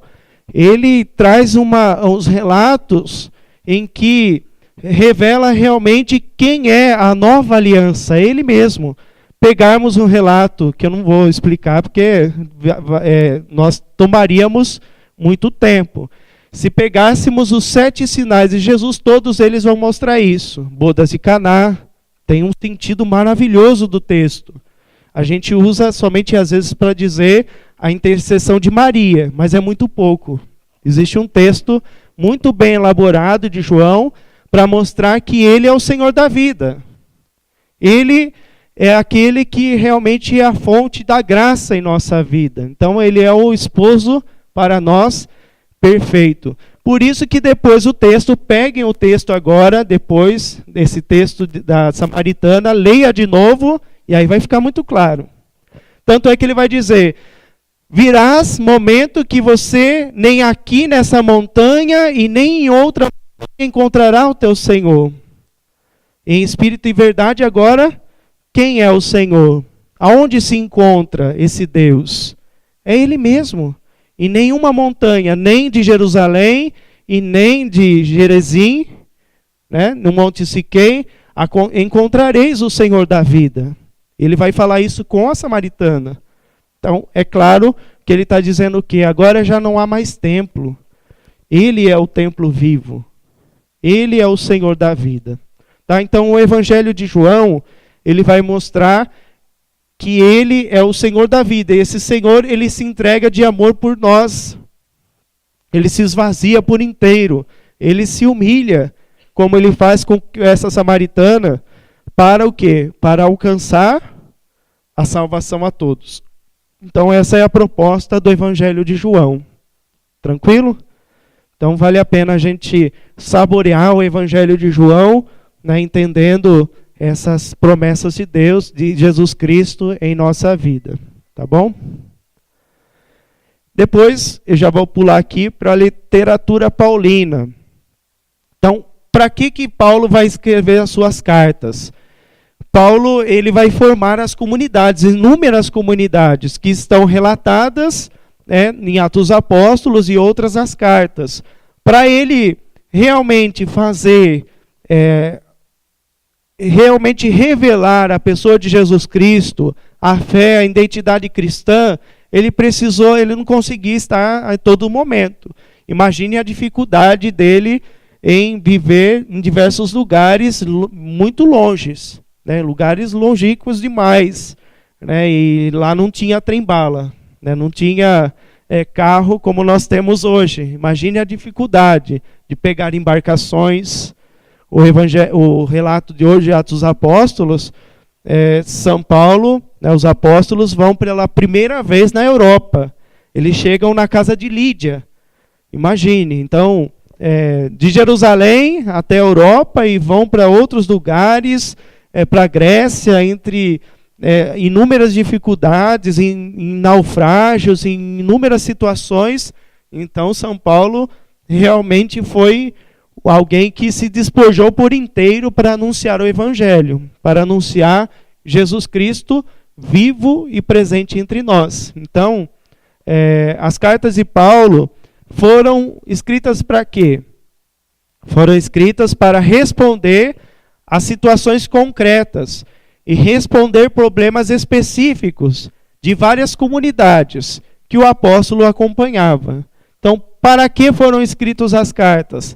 ele traz uns relatos em que revela realmente quem é a nova aliança, ele mesmo. Pegarmos um relato, que eu não vou explicar, porque nós tomaríamos muito tempo. Se pegássemos os 7 sinais de Jesus, todos eles vão mostrar isso. Bodas de Caná, tem um sentido maravilhoso do texto. A gente usa somente às vezes para dizer a intercessão de Maria, mas é muito pouco. Existe um texto muito bem elaborado de João, para mostrar que ele é o Senhor da vida. Ele é aquele que realmente é a fonte da graça em nossa vida. Então, ele é o esposo para nós perfeito. Por isso que depois peguem o texto agora, depois desse texto da Samaritana, leia de novo, e aí vai ficar muito claro. Tanto é que ele vai dizer, virás momento que você nem aqui nessa montanha e nem em outra encontrará o teu Senhor. Em espírito e verdade agora, quem é o Senhor? Aonde se encontra esse Deus? É Ele mesmo. Em nenhuma montanha, nem de Jerusalém e nem de Gerezim, né, no Monte Siquém, encontrareis o Senhor da vida. Ele vai falar isso com a samaritana. Então, é claro que ele está dizendo que agora já não há mais templo. Ele é o templo vivo. Ele é o Senhor da vida. Tá? Então, o Evangelho de João, ele vai mostrar que ele é o Senhor da vida. E esse Senhor, ele se entrega de amor por nós. Ele se esvazia por inteiro. Ele se humilha, como ele faz com essa samaritana, para o quê? Para alcançar a salvação a todos. Então, essa é a proposta do Evangelho de João. Tranquilo? Então, vale a pena a gente saborear o Evangelho de João, né, entendendo essas promessas de Deus, de Jesus Cristo em nossa vida. Tá bom? Depois, eu já vou pular aqui para a literatura paulina. Então, para que Paulo vai escrever as suas cartas? Paulo, ele vai formar as comunidades, inúmeras comunidades que estão relatadas, né, em Atos dos Apóstolos e outras as cartas. Para ele realmente fazer, realmente revelar a pessoa de Jesus Cristo, a fé, a identidade cristã, ele não conseguia estar a todo momento. Imagine a dificuldade dele em viver em diversos lugares muito longes, né, lugares longínquos demais, né, e lá não tinha trem-bala, né, não tinha carro como nós temos hoje. Imagine a dificuldade de pegar embarcações. O relato de hoje, Atos dos Apóstolos, São Paulo, né, os apóstolos vão pela primeira vez na Europa. Eles chegam na casa de Lídia. Imagine, então, de Jerusalém até a Europa e vão para outros lugares, para a Grécia, entre inúmeras dificuldades, em naufrágios, em inúmeras situações. Então, São Paulo realmente foi alguém que se despojou por inteiro para anunciar o Evangelho, para anunciar Jesus Cristo vivo e presente entre nós. Então, as cartas de Paulo foram escritas para quê? Foram escritas para responder a situações concretas e responder problemas específicos de várias comunidades que o apóstolo acompanhava. Então, para que foram escritas as cartas?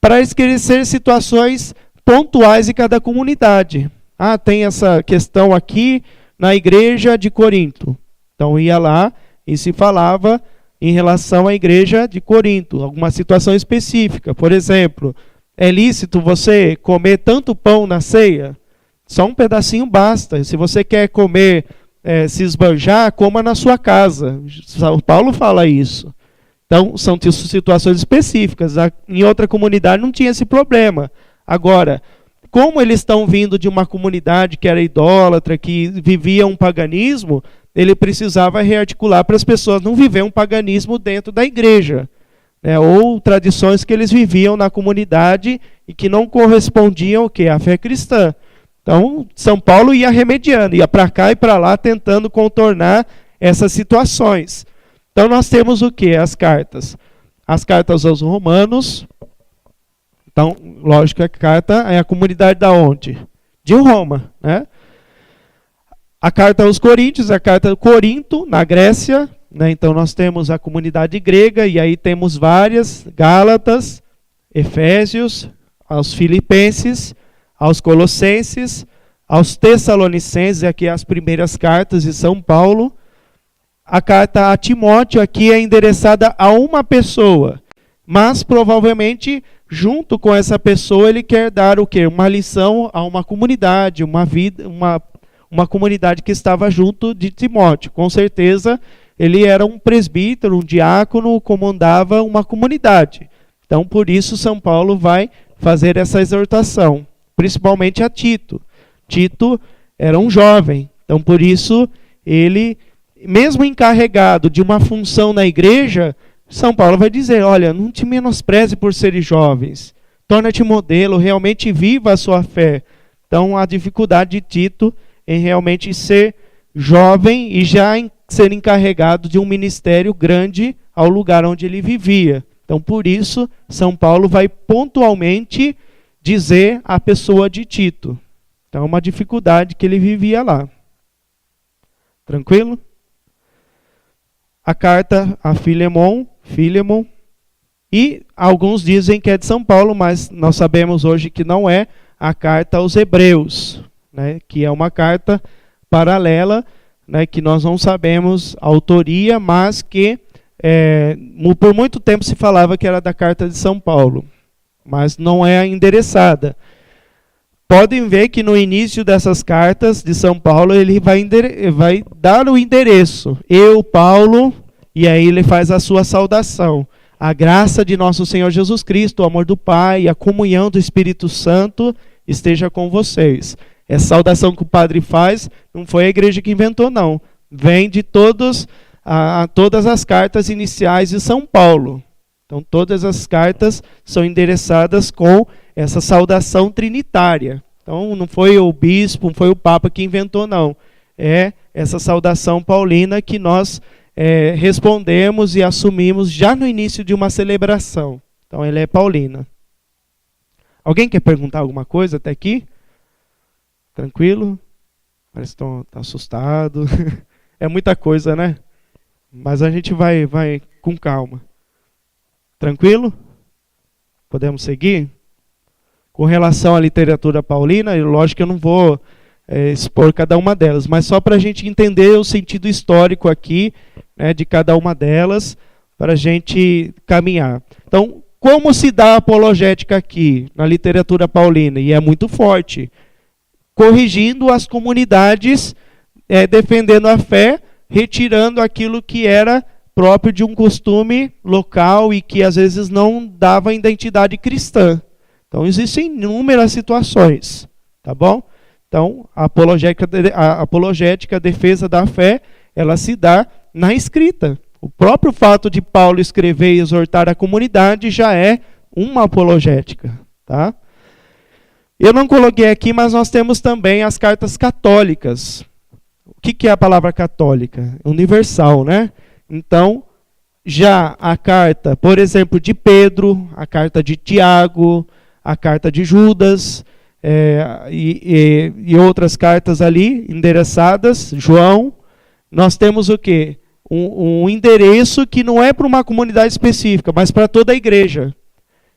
Para esclarecer situações pontuais de cada comunidade. Tem essa questão aqui na igreja de Corinto. Então, ia lá e se falava em relação à igreja de Corinto, alguma situação específica. Por exemplo, é lícito você comer tanto pão na ceia? Só um pedacinho basta. Se você quer comer, se esbanjar, coma na sua casa. São Paulo fala isso. Então, são situações específicas. Em outra comunidade não tinha esse problema. Agora, como eles estão vindo de uma comunidade que era idólatra, que vivia um paganismo, ele precisava rearticular para as pessoas não viver um paganismo dentro da igreja, né? Ou tradições que eles viviam na comunidade e que não correspondiam à fé cristã. Então, São Paulo ia remediando, ia para cá e para lá, tentando contornar essas situações. Então, nós temos o quê? As cartas. As cartas aos Romanos. Então, lógico que a carta é a comunidade da onde? De Roma, né? A carta aos Coríntios, a carta de Corinto, na Grécia, né? Então, nós temos a comunidade grega, e aí temos várias, Gálatas, Efésios, aos Filipenses, aos Colossenses, aos Tessalonicenses, aqui as primeiras cartas de São Paulo. A carta a Timóteo aqui é endereçada a uma pessoa, mas provavelmente junto com essa pessoa ele quer dar o quê? Uma lição a uma comunidade, uma comunidade que estava junto de Timóteo. Com certeza ele era um presbítero, um diácono, comandava uma comunidade. Então por isso São Paulo vai fazer essa exortação, principalmente a Tito. Tito era um jovem, então por isso ele, mesmo encarregado de uma função na igreja, São Paulo vai dizer, olha, não te menospreze por seres jovens, torna-te modelo, realmente viva a sua fé. Então a dificuldade de Tito em realmente ser jovem e já ser encarregado de um ministério grande ao lugar onde ele vivia. Então por isso São Paulo vai pontualmente dizer a pessoa de Tito. Então é uma dificuldade que ele vivia lá. Tranquilo? A carta a Filemon, e alguns dizem que é de São Paulo, mas nós sabemos hoje que não é, a carta aos Hebreus, né, que é uma carta paralela, né, que nós não sabemos a autoria, mas que por muito tempo se falava que era da carta de São Paulo, mas não é endereçada. Podem ver que no início dessas cartas de São Paulo, ele vai dar o endereço. Eu, Paulo, e aí ele faz a sua saudação. A graça de nosso Senhor Jesus Cristo, o amor do Pai e a comunhão do Espírito Santo esteja com vocês. Essa saudação que o padre faz, não foi a igreja que inventou, não. Vem de todas as cartas iniciais de São Paulo. Então todas as cartas são endereçadas com essa saudação trinitária. Então não foi o bispo, não foi o papa que inventou, não. É essa saudação paulina que nós respondemos e assumimos já no início de uma celebração. Então ela é paulina. Alguém quer perguntar alguma coisa até aqui? Tranquilo? Parece que está assustado. É muita coisa, né? Mas a gente vai com calma. Tranquilo? Podemos seguir? Com relação à literatura paulina, lógico que eu não vou expor cada uma delas, mas só para a gente entender o sentido histórico aqui, né, de cada uma delas, para a gente caminhar. Então, como se dá a apologética aqui, na literatura paulina? E é muito forte. Corrigindo as comunidades, defendendo a fé, retirando aquilo que era próprio de um costume local e que às vezes não dava identidade cristã. Então existem inúmeras situações, tá bom? Então a apologética, a defesa da fé, ela se dá na escrita. O próprio fato de Paulo escrever e exortar a comunidade já é uma apologética, tá? Eu não coloquei aqui, mas nós temos também as cartas católicas. O que é a palavra católica? Universal, né? Então, já a carta, por exemplo, de Pedro, a carta de Tiago, a carta de Judas, e outras cartas ali endereçadas, João, nós temos o quê? Um endereço que não é para uma comunidade específica, mas para toda a igreja.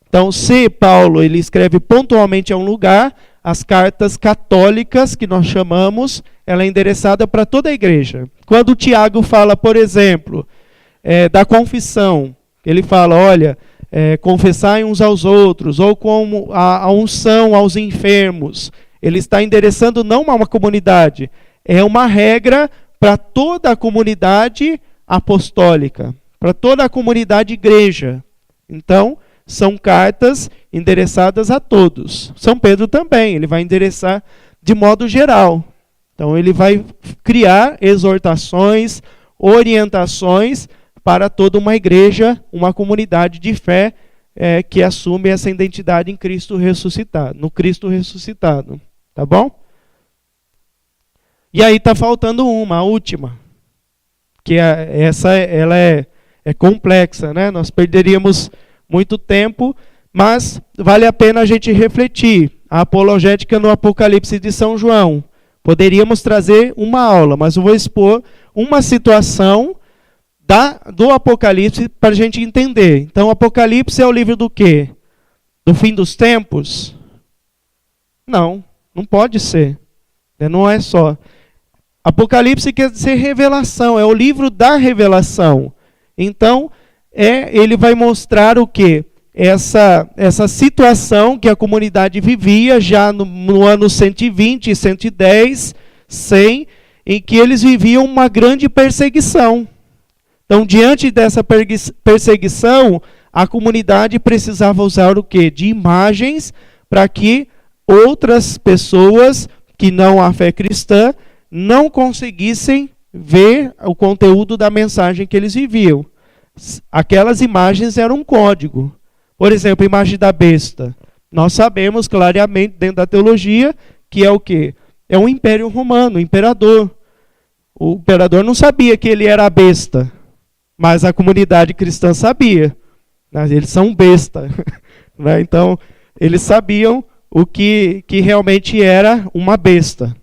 Então, se Paulo ele escreve pontualmente a um lugar, as cartas católicas, que nós chamamos, ela é endereçada para toda a igreja. Quando o Tiago fala, por exemplo, da confissão, ele fala, olha, confessai uns aos outros, ou como a unção aos enfermos, ele está endereçando não a uma comunidade, é uma regra para toda a comunidade apostólica, para toda a comunidade igreja. Então, são cartas endereçadas a todos. São Pedro também, ele vai endereçar de modo geral. Então, ele vai criar exortações, orientações para toda uma igreja, uma comunidade de fé que assume essa identidade em Cristo ressuscitado, no Cristo ressuscitado. Tá bom? E aí está faltando a última, que ela é complexa, né? Nós perderíamos muito tempo, mas vale a pena a gente refletir. A apologética no Apocalipse de São João. Poderíamos trazer uma aula, mas eu vou expor uma situação do Apocalipse para a gente entender. Então, o Apocalipse é o livro do quê? Do fim dos tempos? Não pode ser. Não é só. Apocalipse quer dizer revelação, é o livro da revelação. Então, ele vai mostrar o quê? Essa situação que a comunidade vivia já no ano 120, 110, 100, em que eles viviam uma grande perseguição. Então, diante dessa perseguição, a comunidade precisava usar o quê? De imagens para que outras pessoas que não há fé cristã não conseguissem ver o conteúdo da mensagem que eles viviam. Aquelas imagens eram um código. Por exemplo, a imagem da besta. Nós sabemos claramente, dentro da teologia, que é o quê? É um império romano, o imperador. O imperador não sabia que ele era a besta, mas a comunidade cristã sabia. Eles são besta. Então, eles sabiam o que realmente era uma besta.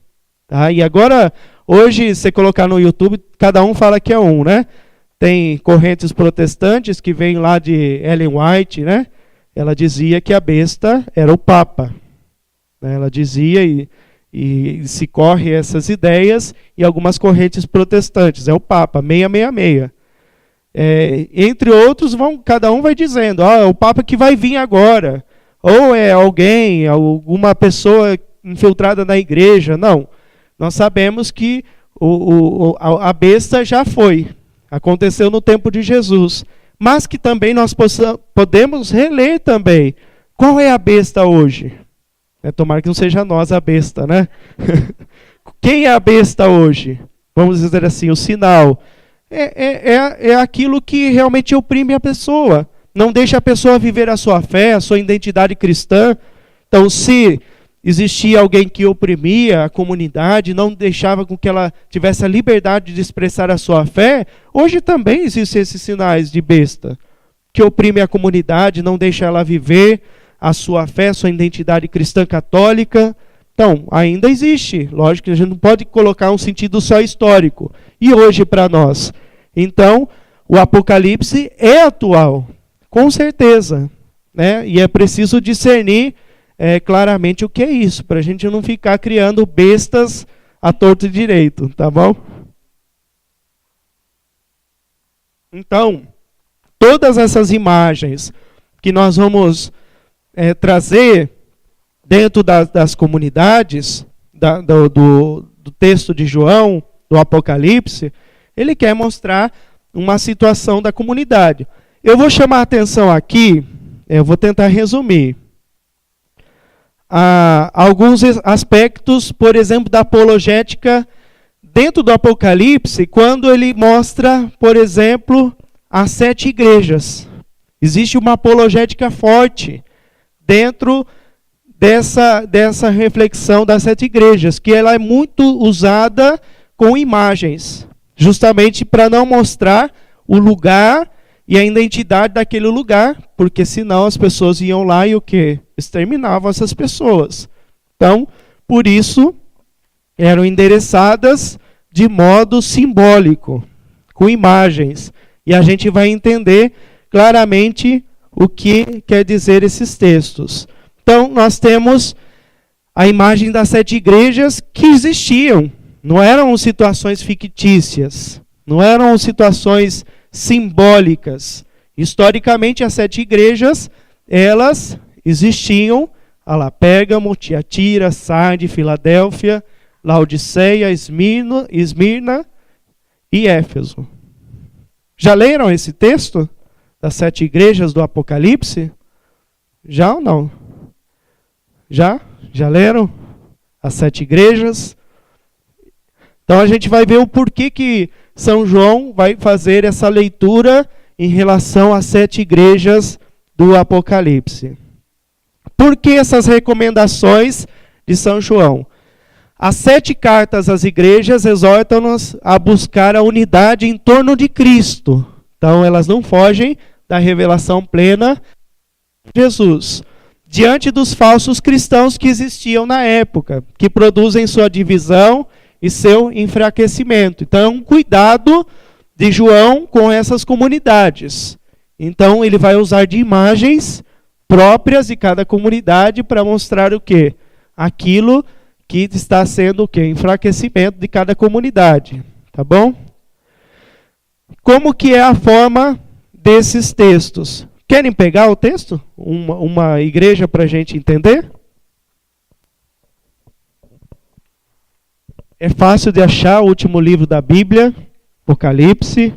Tá? E agora, hoje, você colocar no YouTube, cada um fala que é um, né? Tem correntes protestantes que vêm lá de Ellen White, né? Ela dizia que a besta era o Papa. Ela dizia e se corre essas ideias e algumas correntes protestantes. É o Papa, 666. Entre outros, cada um vai dizendo, é o Papa que vai vir agora. Ou é alguém, alguma pessoa infiltrada na igreja. Não. Nós sabemos que a besta já foi. Aconteceu no tempo de Jesus. Mas que também nós podemos reler também. Qual é a besta hoje? Tomara que não seja nós a besta, né? Quem é a besta hoje? Vamos dizer assim, o sinal. É aquilo que realmente oprime a pessoa. Não deixa a pessoa viver a sua fé, a sua identidade cristã. Então, se existia alguém que oprimia a comunidade, não deixava com que ela tivesse a liberdade de expressar a sua fé, hoje também existem esses sinais de besta, que oprime a comunidade, não deixa ela viver a sua fé, a sua identidade cristã católica. Então, ainda existe. Lógico que a gente não pode colocar um sentido só histórico. E hoje para nós? Então, o Apocalipse é atual, com certeza. Né? E é preciso discernir claramente o que é isso, para a gente não ficar criando bestas à torto e direito, tá bom? Então, todas essas imagens que nós vamos trazer dentro das comunidades, do texto de João, do Apocalipse, ele quer mostrar uma situação da comunidade. Eu vou chamar a atenção aqui, eu vou tentar resumir. Alguns aspectos, por exemplo, da apologética dentro do Apocalipse, quando ele mostra, por exemplo, as 7 igrejas. Existe uma apologética forte dentro dessa reflexão das 7 igrejas, que ela é muito usada com imagens, justamente para não mostrar o lugar e a identidade daquele lugar, porque senão as pessoas iam lá e o quê? Exterminavam essas pessoas. Então, por isso, eram endereçadas de modo simbólico, com imagens. E a gente vai entender claramente o que quer dizer esses textos. Então, nós temos a imagem das 7 igrejas que existiam. Não eram situações fictícias, não eram situações simbólicas. Historicamente, as 7 igrejas, elas existiam, Pérgamo, Tiatira, Sardes, Filadélfia, Laodiceia, Esmirna e Éfeso. Já leram esse texto das 7 igrejas do Apocalipse? Já ou não? Já? Já leram? As 7 igrejas? Então a gente vai ver o porquê que São João vai fazer essa leitura em relação às 7 igrejas do Apocalipse. Por que essas recomendações de São João? As 7 cartas às igrejas exortam-nos a buscar a unidade em torno de Cristo. Então elas não fogem da revelação plena de Jesus. Diante dos falsos cristãos que existiam na época, que produzem sua divisão e seu enfraquecimento. Então é um cuidado de João com essas comunidades. Então ele vai usar de imagens próprias de cada comunidade para mostrar o quê? Aquilo que está sendo o quê? Enfraquecimento de cada comunidade. Tá bom? Como que é a forma desses textos? Querem pegar o texto? Uma igreja para a gente entender? É fácil de achar o último livro da Bíblia, Apocalipse.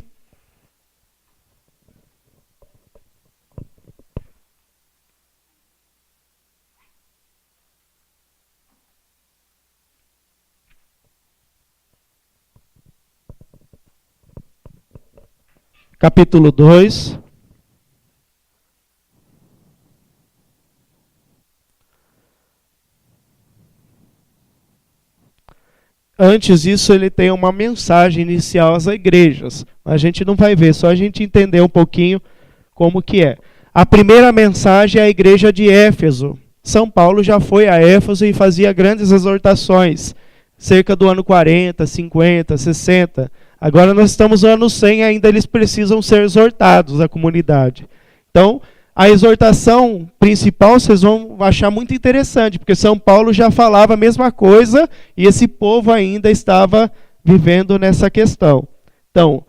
Capítulo 2. Antes disso, ele tem uma mensagem inicial às igrejas. A gente não vai ver, só a gente entender um pouquinho como que é. A primeira mensagem é a igreja de Éfeso. São Paulo já foi a Éfeso e fazia grandes exortações, cerca do ano 40, 50, 60. Agora nós estamos no ano 100 e ainda eles precisam ser exortados, a comunidade. Então, a exortação principal vocês vão achar muito interessante, porque São Paulo já falava a mesma coisa e esse povo ainda estava vivendo nessa questão. Então,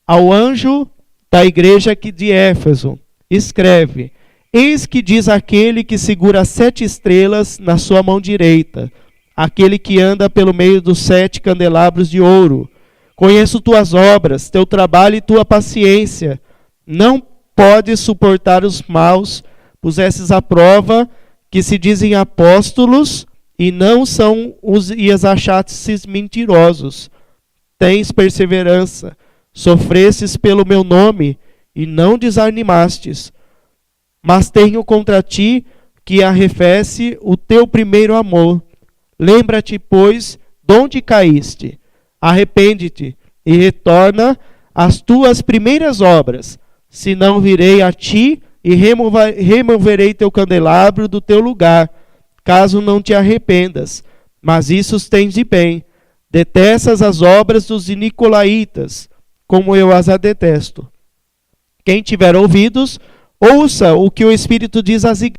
ao anjo da igreja aqui de Éfeso, escreve: eis que diz aquele que segura as 7 estrelas na sua mão direita, aquele que anda pelo meio dos 7 candelabros de ouro. Conheço tuas obras, teu trabalho e tua paciência. Não podes suportar os maus, pusesses à prova que se dizem apóstolos e não são e as achastes mentirosos. Tens perseverança, sofrestes pelo meu nome e não desanimastes. Mas tenho contra ti que arrefece o teu primeiro amor. Lembra-te, pois, de onde caíste. Arrepende-te e retorna às tuas primeiras obras. Senão virei a ti e removerei teu candelabro do teu lugar, caso não te arrependas. Mas isso tens de bem. Detestas as obras dos nicolaítas, como eu as detesto. Quem tiver ouvidos, ouça o que o Espírito diz às igrejas.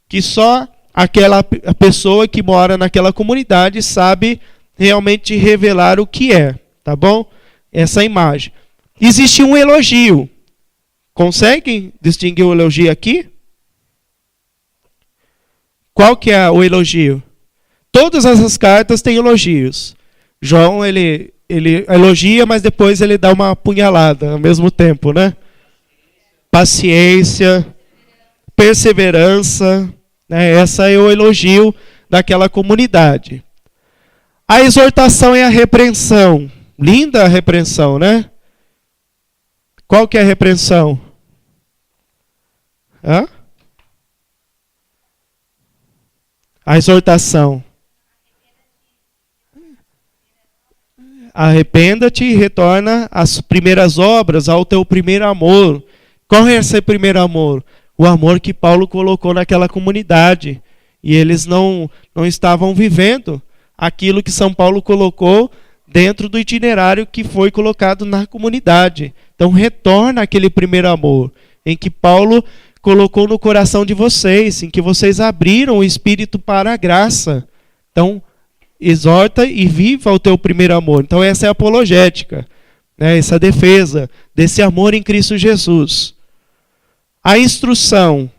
Que só aquela pessoa que mora naquela comunidade sabe realmente revelar o que é, tá bom? Essa imagem. Existe um elogio. Conseguem distinguir o elogio aqui? Qual que é o elogio? Todas essas cartas têm elogios. João, ele elogia, mas depois ele dá uma apunhalada ao mesmo tempo, né? Paciência, perseverança, né? Essa é o elogio daquela comunidade. A exortação é a repreensão. Linda a repreensão, né? Qual que é a repreensão? Hã? A exortação. Arrependa-te e retorna às primeiras obras, ao teu primeiro amor. Qual é esse primeiro amor? O amor que Paulo colocou naquela comunidade. E eles não estavam vivendo aquilo que São Paulo colocou dentro do itinerário que foi colocado na comunidade. Então retorna aquele primeiro amor, em que Paulo colocou no coração de vocês, em que vocês abriram o espírito para a graça. Então, exorta e viva o teu primeiro amor. Então essa é a apologética, né? Essa defesa desse amor em Cristo Jesus. A instrução.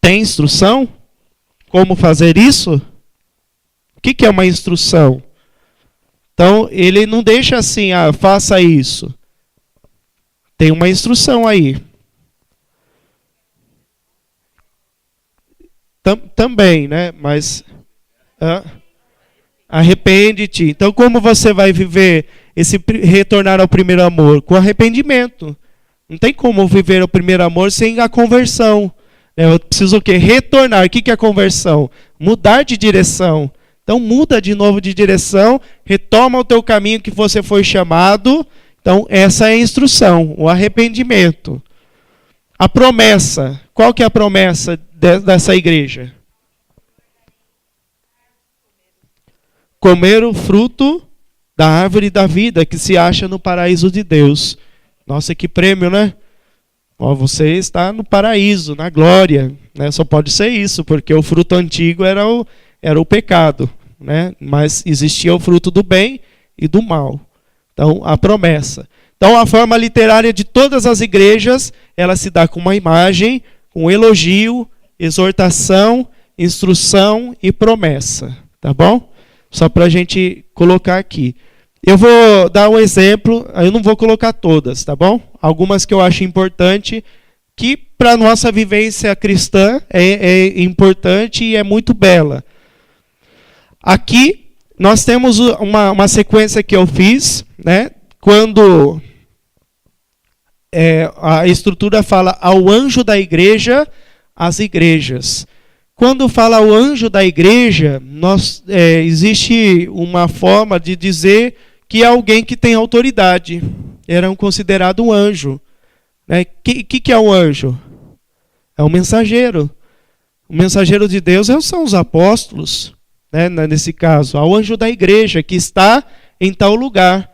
Tem instrução? Como fazer isso? O que é uma instrução? Então, ele não deixa assim, faça isso. Tem uma instrução aí. Também, né? Mas arrepende-te. Então, como você vai viver esse retornar ao primeiro amor? Com arrependimento. Não tem como viver o primeiro amor sem a conversão. Eu preciso o quê? Retornar. O que é a conversão? Mudar de direção. Então muda de novo de direção, retoma o teu caminho que você foi chamado. Então essa é a instrução, o arrependimento. A promessa. Qual que é a promessa dessa igreja? Comer o fruto da árvore da vida que se acha no paraíso de Deus. Nossa, que prêmio, né? Você está no paraíso, na glória, né? Só pode ser isso, porque o fruto antigo era o pecado, né? Mas existia o fruto do bem e do mal. Então, a promessa. Então, a forma literária de todas as igrejas, ela se dá com uma imagem, com elogio, exortação, instrução e promessa. Tá bom? Só para a gente colocar aqui. Eu vou dar um exemplo, eu não vou colocar todas, tá bom? Algumas que eu acho importante, que para a nossa vivência cristã é importante e é muito bela. Aqui nós temos uma sequência que eu fiz, né? Quando a estrutura fala ao anjo da igreja, as igrejas. Quando fala ao anjo da igreja, existe uma forma de dizer que é alguém que tem autoridade. Era considerado um anjo. Né? Que é um anjo? É um mensageiro. O mensageiro de Deus são os apóstolos, né? Nesse caso. Ao anjo da igreja, que está em tal lugar.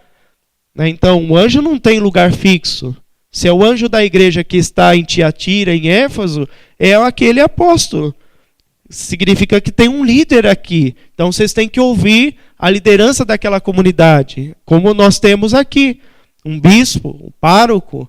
Né? Então, o anjo não tem lugar fixo. Se é o anjo da igreja que está em Tiatira, em Éfeso, é aquele apóstolo. Significa que tem um líder aqui. Então vocês têm que ouvir a liderança daquela comunidade. Como nós temos aqui. Um bispo, um pároco,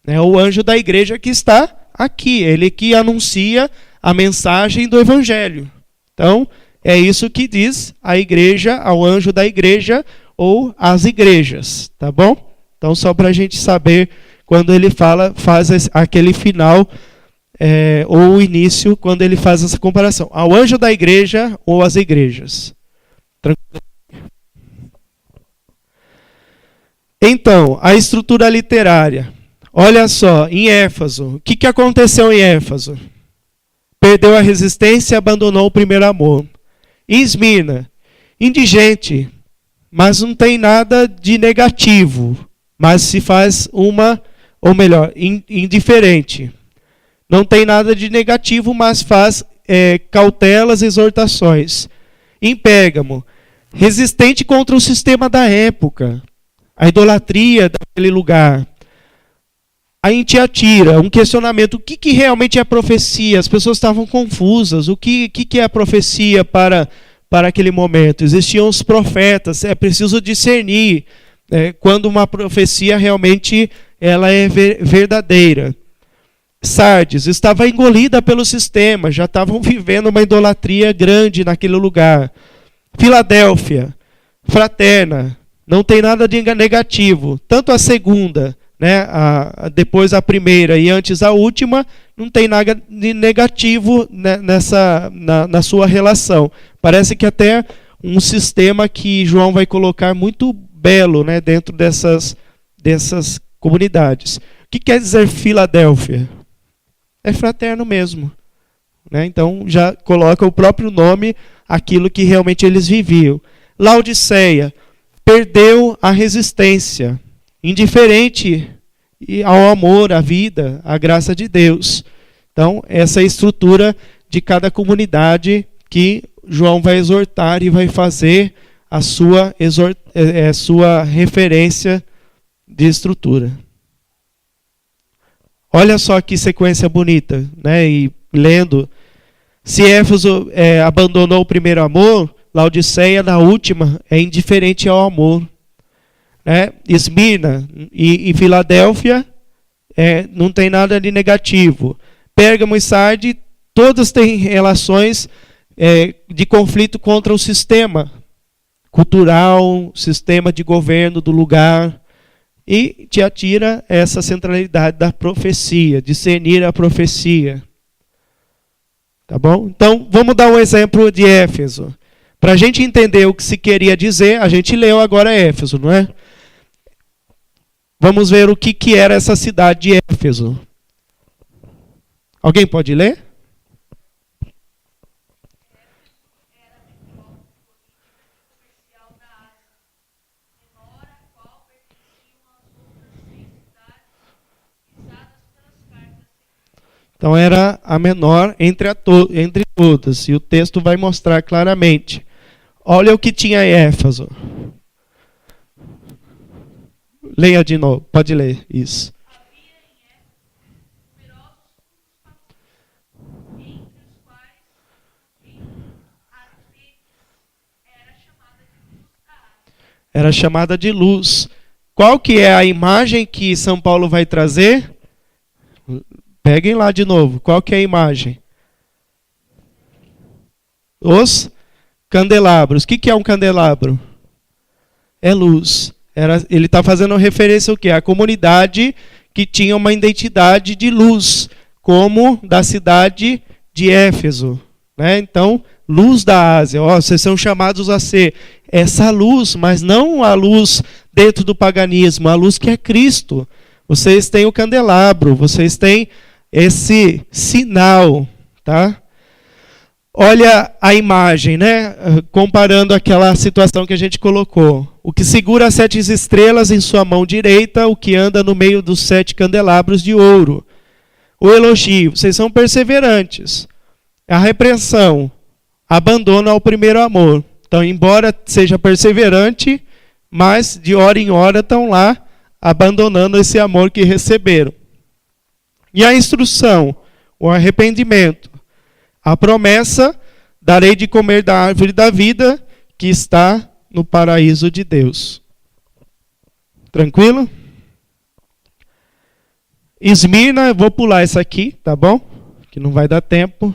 né, o anjo da igreja que está aqui. Ele que anuncia a mensagem do evangelho. Então, é isso que diz a igreja, ao anjo da igreja ou as igrejas. Tá bom? Então, só para a gente saber, quando ele faz aquele final... ou o início, quando ele faz essa comparação. Ao anjo da igreja ou às igrejas. Tranquilo? Então, a estrutura literária. Olha só, em Éfeso. O que aconteceu em Éfeso? Perdeu a resistência e abandonou o primeiro amor. Em Esmirna, indigente, mas não tem nada de negativo. Mas se faz indiferente. Não tem nada de negativo, mas faz cautelas e exortações. Em Pérgamo, resistente contra o sistema da época, a idolatria daquele lugar. Aí em Tiatira, um questionamento, o que realmente é profecia? As pessoas estavam confusas, o que é a profecia para aquele momento? Existiam os profetas, é preciso discernir quando uma profecia realmente ela é verdadeira. Sardes estava engolida pelo sistema, já estavam vivendo uma idolatria grande naquele lugar. Filadélfia, fraterna, não tem nada de negativo. Tanto a segunda, né, depois a primeira e antes a última, não tem nada de negativo na sua relação. Parece que até um sistema que João vai colocar muito belo, né, dentro dessas comunidades. O que quer dizer Filadélfia? É fraterno mesmo. Né? Então já coloca o próprio nome, aquilo que realmente eles viviam. Laodiceia perdeu a resistência, indiferente ao amor, à vida, à graça de Deus. Então, essa é a estrutura de cada comunidade que João vai exortar e vai fazer a sua referência de estrutura. Olha só que sequência bonita, né? E lendo, se Éfeso abandonou o primeiro amor, Laodiceia, na última, é indiferente ao amor. Né? Esmirna e Filadélfia não tem nada de negativo. Pérgamo e Sarde, todas têm relações de conflito contra o sistema cultural, sistema de governo do lugar. E Tiatira essa centralidade da profecia, discernir a profecia. Tá bom? Então, vamos dar um exemplo de Éfeso. Para a gente entender o que se queria dizer, a gente leu agora Éfeso, não é? Vamos ver o que era essa cidade de Éfeso. Alguém pode ler? Então era a menor entre todas. E o texto vai mostrar claramente. Olha o que tinha em Éfeso. Leia de novo, pode ler isso. Era chamada de luz. Qual que é a imagem que São Paulo vai trazer? Peguem lá de novo. Qual que é a imagem? Os candelabros. O que é um candelabro? É luz. Ele está fazendo referência ao quê? A comunidade que tinha uma identidade de luz, como da cidade de Éfeso. Né? Então, luz da Ásia. Vocês são chamados a ser essa luz, mas não a luz dentro do paganismo, a luz que é Cristo. Vocês têm o candelabro, vocês têm esse sinal, tá? Olha a imagem, né? Comparando aquela situação que a gente colocou. O que segura as 7 estrelas em sua mão direita, o que anda no meio dos 7 candelabros de ouro. O elogio, vocês são perseverantes. A repreensão, abandono ao primeiro amor. Então, embora seja perseverante, mas de hora em hora estão lá abandonando esse amor que receberam. E a instrução, o arrependimento, a promessa, darei de comer da árvore da vida que está no paraíso de Deus. Tranquilo? Esmirna, eu vou pular essa aqui, tá bom? Que não vai dar tempo.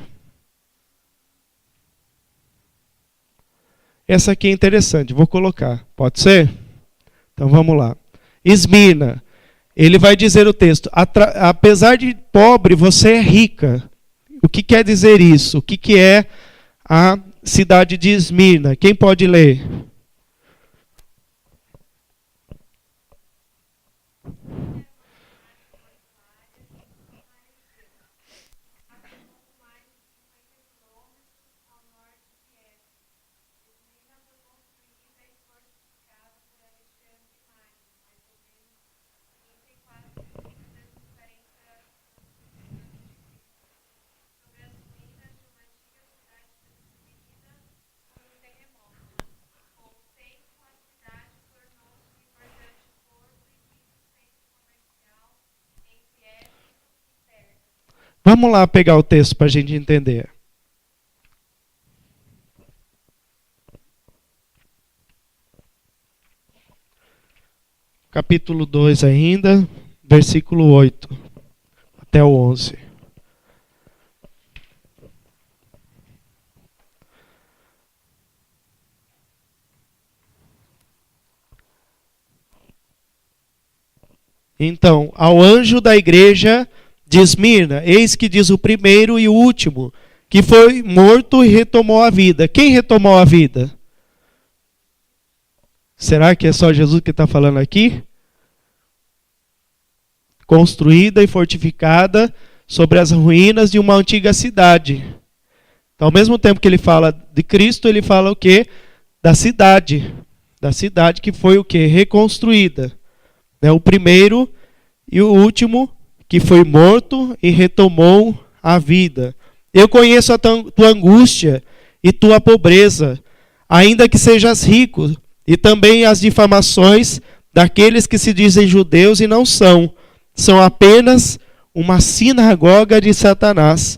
Essa aqui é interessante, vou colocar. Pode ser? Então vamos lá. Esmirna. Ele vai dizer o texto, apesar de pobre, você é rica. O que quer dizer isso? O que é a cidade de Esmirna? Quem pode ler? Vamos lá pegar o texto para a gente entender. Capítulo 2 ainda, versículo 8 até o 11. Então, ao anjo da igreja de Esmirna, eis que diz o primeiro e o último, que foi morto e retomou a vida. Quem retomou a vida? Será que é só Jesus que está falando aqui? Construída e fortificada sobre as ruínas de uma antiga cidade. Então, ao mesmo tempo que ele fala de Cristo, ele fala o quê? Da cidade que foi o quê? Reconstruída. O primeiro e o último que foi morto e retomou a vida. Eu conheço a tua angústia e tua pobreza, ainda que sejas rico, e também as difamações daqueles que se dizem judeus e não são. São apenas uma sinagoga de Satanás.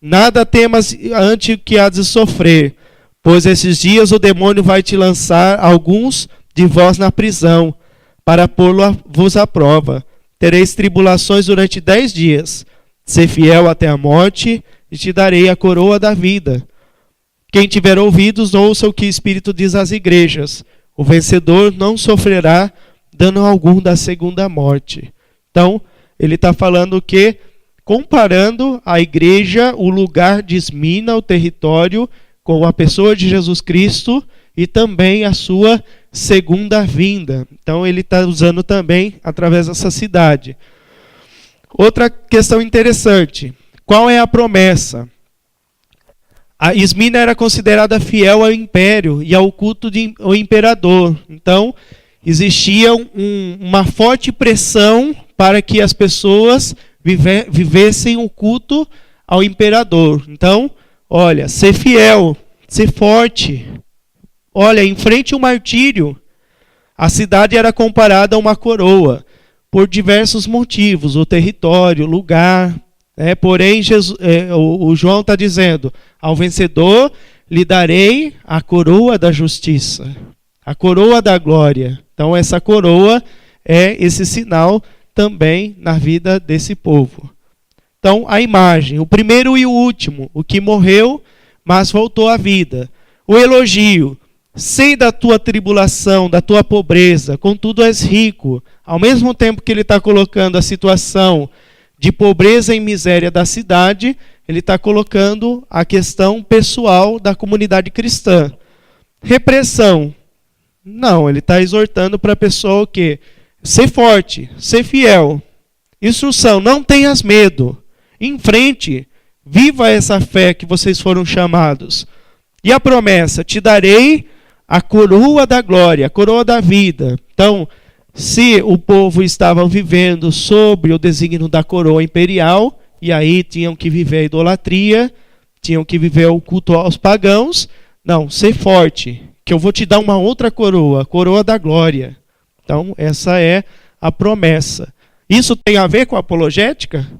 Nada temas ante o que há de sofrer, pois esses dias o demônio vai te lançar alguns de vós na prisão, para pô-lo-vos à prova. Tereis tribulações durante 10 dias. Ser fiel até a morte, e te darei a coroa da vida. Quem tiver ouvidos, ouça o que o Espírito diz às igrejas. O vencedor não sofrerá dano algum da segunda morte. Então, ele está falando que, comparando a igreja, o lugar de Esmina, o território, com a pessoa de Jesus Cristo e também a sua segunda vinda. Então, ele está usando também através dessa cidade. Outra questão interessante. Qual é a promessa? A Esmina era considerada fiel ao império e ao culto ao imperador. Então, existia uma forte pressão para que as pessoas vivessem o culto ao imperador. Então, olha, ser fiel, ser forte. Olha, enfrente o martírio. A cidade era comparada a uma coroa, por diversos motivos, o território, o lugar. Porém, o João está dizendo, ao vencedor lhe darei a coroa da justiça, a coroa da glória. Então, essa coroa é esse sinal também na vida desse povo. Então, a imagem, o primeiro e o último, o que morreu, mas voltou à vida. O elogio, sei da tua tribulação, da tua pobreza, contudo és rico. Ao mesmo tempo que ele está colocando a situação de pobreza e miséria da cidade, ele está colocando a questão pessoal da comunidade cristã. Repressão. Não, ele está exortando para a pessoa o quê? Ser forte, ser fiel. Instrução, não tenhas medo. Enfrente, viva essa fé que vocês foram chamados. E a promessa, te darei a coroa da glória, a coroa da vida. Então, se o povo estava vivendo sob o desígnio da coroa imperial, e aí tinham que viver a idolatria, tinham que viver o culto aos pagãos, não, ser forte, que eu vou te dar uma outra coroa, a coroa da glória. Então, essa é a promessa. Isso tem a ver com a apologética?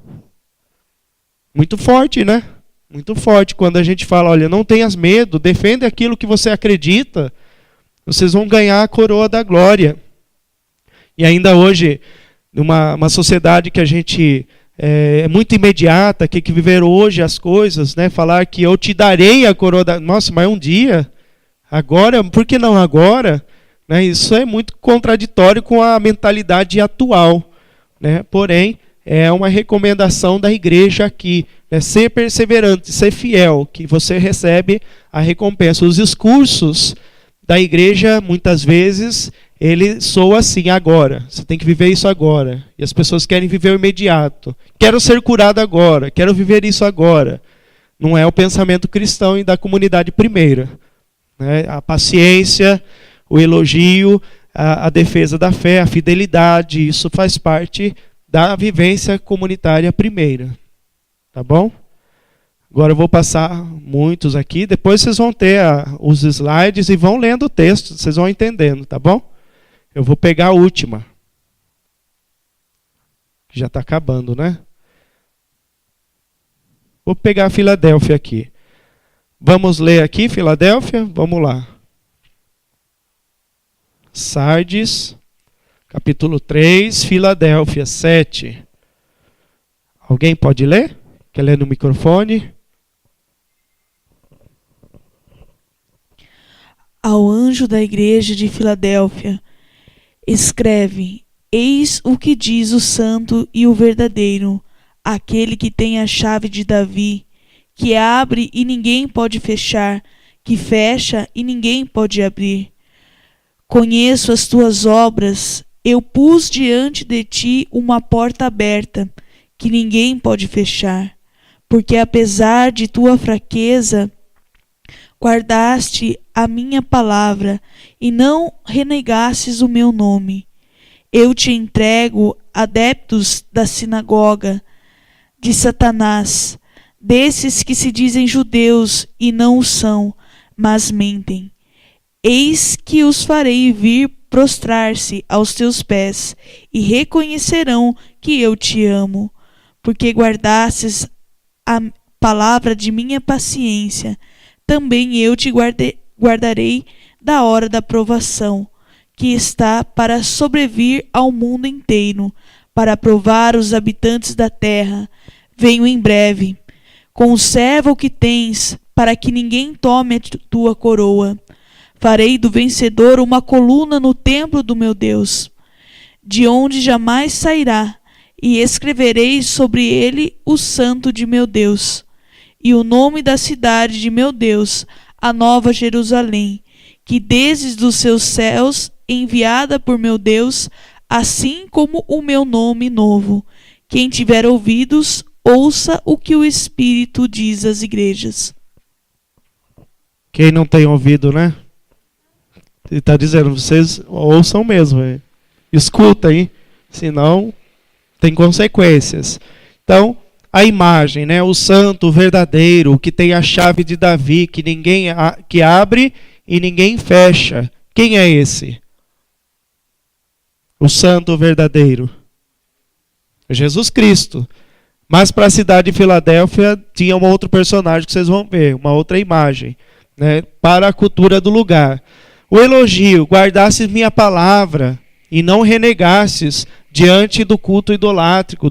Muito forte, né? Muito forte. Quando a gente fala, olha, não tenhas medo, defenda aquilo que você acredita, vocês vão ganhar a coroa da glória. E ainda hoje, numa sociedade que a gente é muito imediata, que viver hoje as coisas, né? Falar que eu te darei a coroa da... Nossa, mas um dia, agora, por que não agora? Né? Isso é muito contraditório com a mentalidade atual. Né? Porém, é uma recomendação da igreja aqui. Né? Ser perseverante, ser fiel, que você recebe a recompensa. Os discursos da igreja, muitas vezes, ele soa assim, agora. Você tem que viver isso agora. E as pessoas querem viver o imediato. Quero ser curado agora. Quero viver isso agora. Não é o pensamento cristão e da comunidade primeira. Né? A paciência, o elogio, a defesa da fé, a fidelidade, isso faz parte da vivência comunitária primeira. Tá bom? Agora eu vou passar muitos aqui. Depois vocês vão ter os slides e vão lendo o texto. Vocês vão entendendo, tá bom? Eu vou pegar a última. Já está acabando, né? Vou pegar a Filadélfia aqui. Vamos ler aqui, Filadélfia? Vamos lá. Sardes, capítulo 3, Filadélfia 7. Alguém pode ler? Quer ler no microfone? Ao anjo da igreja de Filadélfia, escreve: Eis o que diz o santo e o verdadeiro, aquele que tem a chave de Davi, que abre e ninguém pode fechar, que fecha e ninguém pode abrir. Conheço as tuas obras, eu pus diante de ti uma porta aberta, que ninguém pode fechar, porque apesar de tua fraqueza, guardaste a minha palavra e não renegastes o meu nome. Eu te entrego adeptos da sinagoga de Satanás, desses que se dizem judeus e não o são, mas mentem. Eis que os farei vir prostrar-se aos teus pés e reconhecerão que eu te amo, porque guardastes a palavra de minha paciência. Também eu te guardarei da hora da provação, que está para sobrevir ao mundo inteiro, para provar os habitantes da terra. Venho em breve. Conserva o que tens, para que ninguém tome a tua coroa. Farei do vencedor uma coluna no templo do meu Deus, de onde jamais sairá, e escreverei sobre ele o santo de meu Deus, e o nome da cidade de meu Deus, a nova Jerusalém, que desde os seus céus, enviada por meu Deus, assim como o meu nome novo. Quem tiver ouvidos, ouça o que o Espírito diz às igrejas. Quem não tem ouvido, né? Ele está dizendo, vocês ouçam mesmo. Escuta aí, senão tem consequências. Então, a imagem, né? O santo, o verdadeiro, o que tem a chave de Davi, que ninguém que abre e ninguém fecha. Quem é esse? O santo verdadeiro. Jesus Cristo. Mas para a cidade de Filadélfia tinha um outro personagem que vocês vão ver, uma outra imagem, né? Para a cultura do lugar. O elogio, guardasses minha palavra e não renegasses diante do culto idolátrico,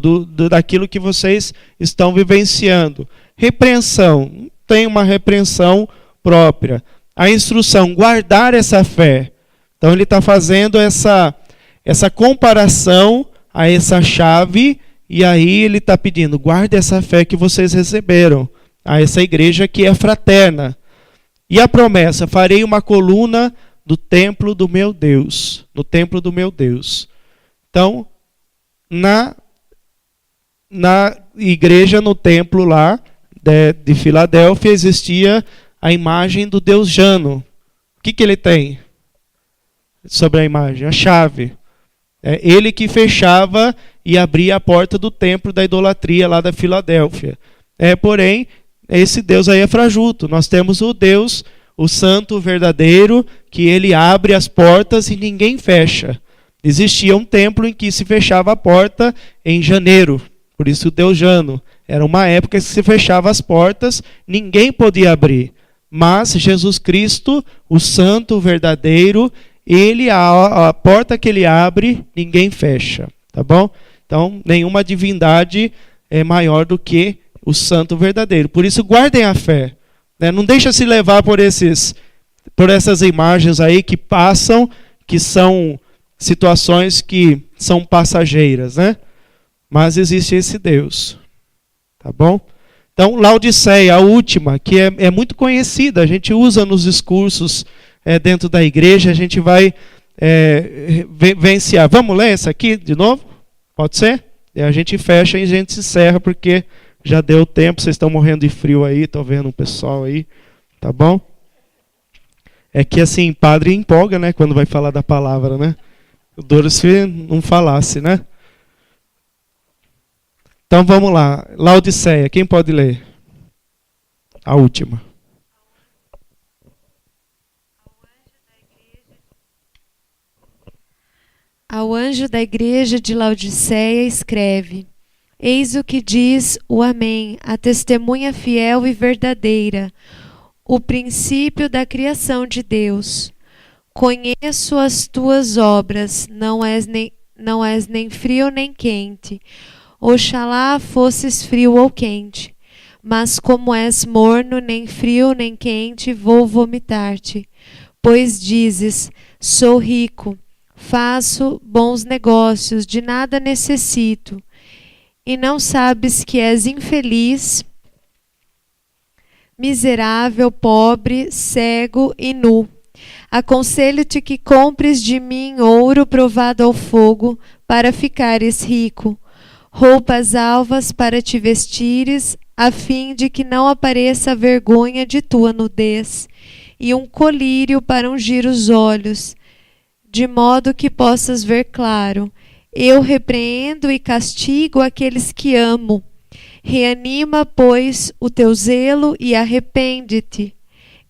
daquilo que vocês estão vivenciando. Repreensão, tem uma repreensão própria. A instrução, guardar essa fé. Então ele está fazendo essa comparação a essa chave, e aí ele está pedindo, guarde essa fé que vocês receberam, a essa igreja que é fraterna. E a promessa, farei uma coluna do templo do meu Deus, no templo do meu Deus. Então, na igreja, no templo lá de Filadélfia, existia a imagem do Deus Jano. O que ele tem sobre a imagem? A chave. É ele que fechava e abria a porta do templo da idolatria lá da Filadélfia. Porém, esse Deus aí é fajuto. Nós temos o Deus, o santo, o verdadeiro, que ele abre as portas e ninguém fecha. Existia um templo em que se fechava a porta em janeiro, por isso o Deus Jano. Era uma época que se fechava as portas, ninguém podia abrir. Mas Jesus Cristo, o santo, o verdadeiro, ele, a porta que ele abre, ninguém fecha. Tá bom? Então, nenhuma divindade é maior do que o santo verdadeiro. Por isso, guardem a fé. Não deixa se levar por essas imagens aí que passam, que são situações que são passageiras, né? Mas existe esse Deus. Tá bom? Então, Laodiceia, a última, que é muito conhecida, a gente usa nos discursos dentro da igreja, a gente vai vivenciar. Vamos ler essa aqui de novo? Pode ser? E a gente fecha e a gente se encerra, porque já deu tempo, vocês estão morrendo de frio aí, estou vendo o pessoal aí, tá bom? É que assim, padre empolga, né, quando vai falar da palavra, né? O duro se não falasse, né? Então vamos lá, Laodiceia, quem pode ler? A última. Ao anjo da igreja de Laodiceia escreve: Eis o que diz o Amém, a testemunha fiel e verdadeira, o princípio da criação de Deus. Conheço as tuas obras, não és nem frio nem quente. Oxalá fosses frio ou quente. Mas como és morno, nem frio nem quente, vou vomitar-te. Pois dizes, sou rico, faço bons negócios, de nada necessito. E não sabes que és infeliz, miserável, pobre, cego e nu. Aconselho-te que compres de mim ouro provado ao fogo, para ficares rico, roupas alvas para te vestires, a fim de que não apareça a vergonha de tua nudez, e um colírio para ungir os olhos, de modo que possas ver claro. Eu repreendo e castigo aqueles que amo. Reanima, pois, o teu zelo e arrepende-te.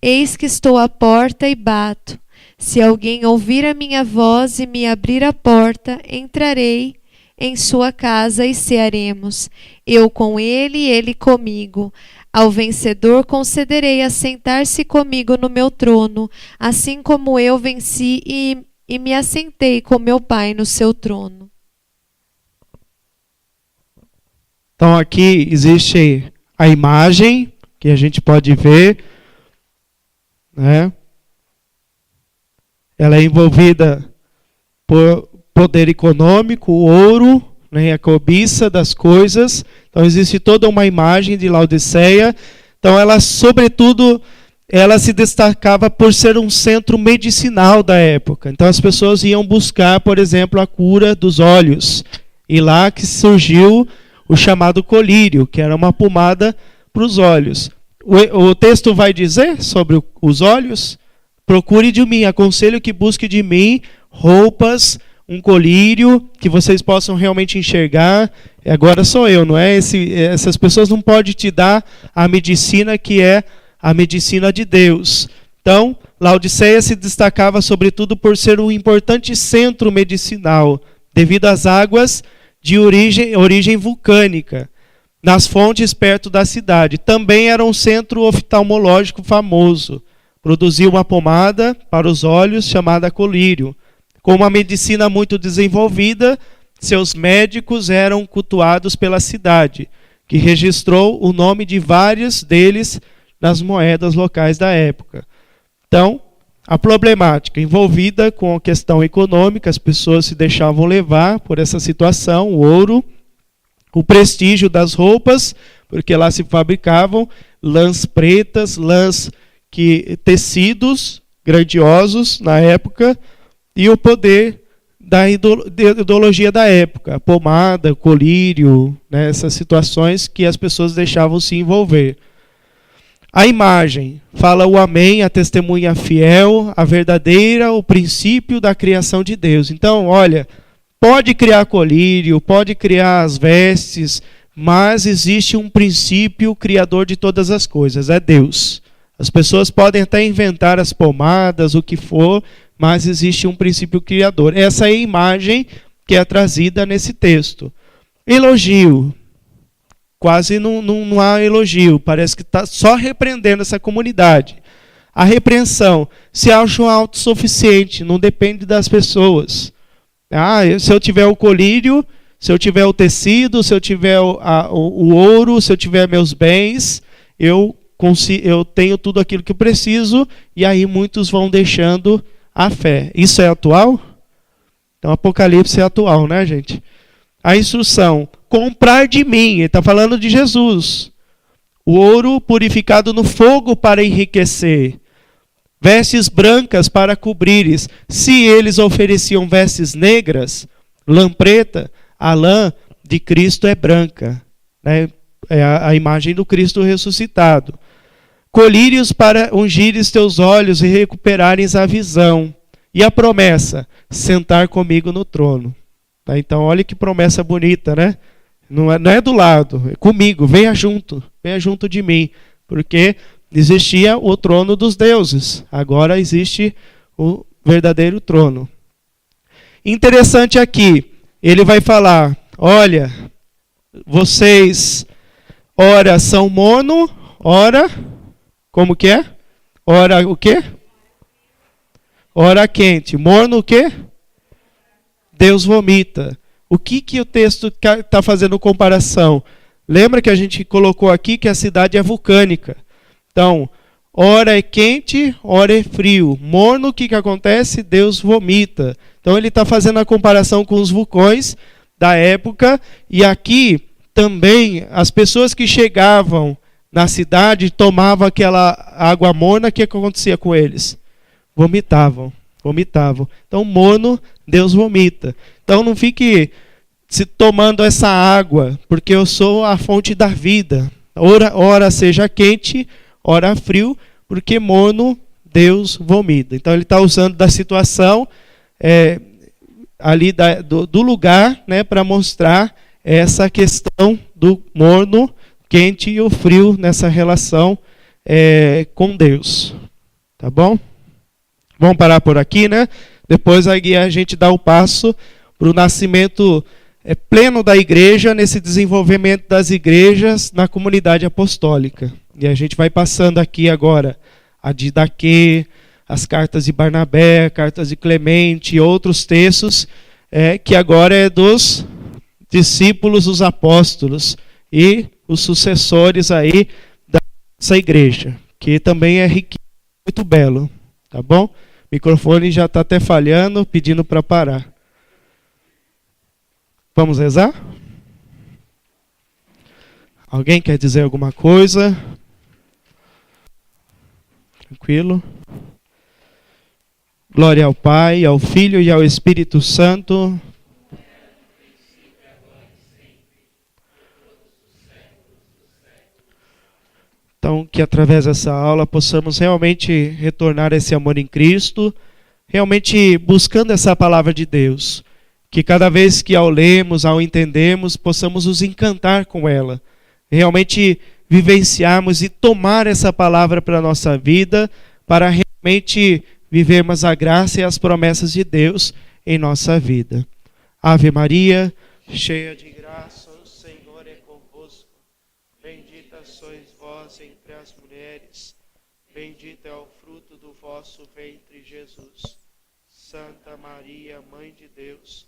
Eis que estou à porta e bato. Se alguém ouvir a minha voz e me abrir a porta, entrarei em sua casa e cearemos, eu com ele e ele comigo. Ao vencedor concederei assentar-se comigo no meu trono, assim como eu venci e me assentei com meu Pai no seu trono. Então aqui existe a imagem que a gente pode ver, né? Ela é envolvida por poder econômico, o ouro, né, a cobiça das coisas. Então existe toda uma imagem de Laodiceia. Então ela, sobretudo, ela se destacava por ser um centro medicinal da época. Então as pessoas iam buscar, por exemplo, a cura dos olhos. E lá que surgiu o chamado colírio, que era uma pomada para os olhos. O texto vai dizer sobre os olhos: procure de mim, aconselho que busque de mim roupas, um colírio, que vocês possam realmente enxergar. Agora sou eu, não é? Essas pessoas não podem te dar a medicina que é a medicina de Deus. Então, Laodiceia se destacava sobretudo por ser um importante centro medicinal, devido às águas de origem vulcânica, nas fontes perto da cidade. Também era um centro oftalmológico famoso. Produzia uma pomada para os olhos chamada colírio. Com uma medicina muito desenvolvida, seus médicos eram cultuados pela cidade, que registrou o nome de vários deles nas moedas locais da época. Então, a problemática envolvida com a questão econômica, as pessoas se deixavam levar por essa situação, o ouro, o prestígio das roupas, porque lá se fabricavam lãs pretas, tecidos grandiosos na época, e o poder da ideologia da época, a pomada, o colírio, né, essas situações que as pessoas deixavam se envolver. A imagem fala o amém, a testemunha fiel, a verdadeira, o princípio da criação de Deus. Então, olha, pode criar colírio, pode criar as vestes, mas existe um princípio criador de todas as coisas, é Deus. As pessoas podem até inventar as pomadas, o que for, mas existe um princípio criador. Essa é a imagem que é trazida nesse texto. Elogio. Quase não há elogio. Parece que está só repreendendo essa comunidade. A repreensão. Se acham autossuficiente, não depende das pessoas. Se eu tiver o colírio, se eu tiver o tecido, se eu tiver o ouro, se eu tiver meus bens, eu tenho tudo aquilo que eu preciso, e aí muitos vão deixando a fé. Isso é atual? Então, Apocalipse é atual, né, gente? A instrução, comprar de mim, ele está falando de Jesus. O ouro purificado no fogo para enriquecer. Vestes brancas para cobrires. Se eles ofereciam vestes negras, lã preta, a lã de Cristo é branca, né? É a imagem do Cristo ressuscitado. Colírios para ungires teus olhos e recuperares a visão. E a promessa, sentar comigo no trono. Tá? Então, olha que promessa bonita, né? Não é do lado, é comigo, venha junto de mim. Porque existia o trono dos deuses, agora existe o verdadeiro trono. Interessante aqui, ele vai falar, olha, vocês, ora são mono, ora, como que é? Ora o quê? Ora quente. Morno o quê? Deus vomita. O que o texto está fazendo comparação? Lembra que a gente colocou aqui que a cidade é vulcânica. Então, ora é quente, ora é frio. Morno, o que acontece? Deus vomita. Então ele está fazendo a comparação com os vulcões da época. E aqui também as pessoas que chegavam na cidade tomavam aquela água morna, o que acontecia com eles? vomitavam. Então, mono, Deus vomita. Então, não fique se tomando essa água, porque eu sou a fonte da vida. Ora seja quente, ora frio, porque mono, Deus vomita. Então, ele está usando da situação ali do lugar, né, para mostrar essa questão do morno, quente e o frio nessa relação com Deus. Tá bom? Vamos parar por aqui, né? Depois aí a gente dá o passo para o nascimento pleno da igreja, nesse desenvolvimento das igrejas na comunidade apostólica. E a gente vai passando aqui agora a Didaquê, as cartas de Barnabé, cartas de Clemente e outros textos, que agora é dos discípulos dos apóstolos e os sucessores aí dessa igreja, que também é riquíssimo, muito belo, tá bom? O microfone já está até falhando, pedindo para parar. Vamos rezar? Alguém quer dizer alguma coisa? Tranquilo? Glória ao Pai, ao Filho e ao Espírito Santo. Então, que através dessa aula possamos realmente retornar esse amor em Cristo, realmente buscando essa palavra de Deus. Que cada vez que ao lemos, ao entendemos, possamos nos encantar com ela. Realmente vivenciarmos e tomar essa palavra para a nossa vida, para realmente vivermos a graça e as promessas de Deus em nossa vida. Ave Maria, cheia de graça, o Senhor é convosco. Bendita sois vós entre as mulheres. Bendito é o fruto do vosso ventre, Jesus. Santa Maria, Mãe de Deus,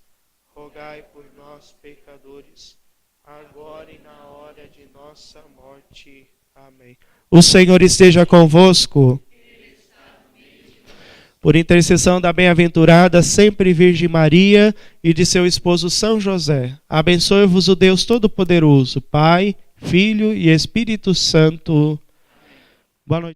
rogai por nós, pecadores, agora e na hora de nossa morte. Amém. O Senhor esteja convosco. Por intercessão da bem-aventurada sempre Virgem Maria e de seu esposo São José, abençoe-vos o Deus Todo-Poderoso, Pai, Filho e Espírito Santo. Boa noite.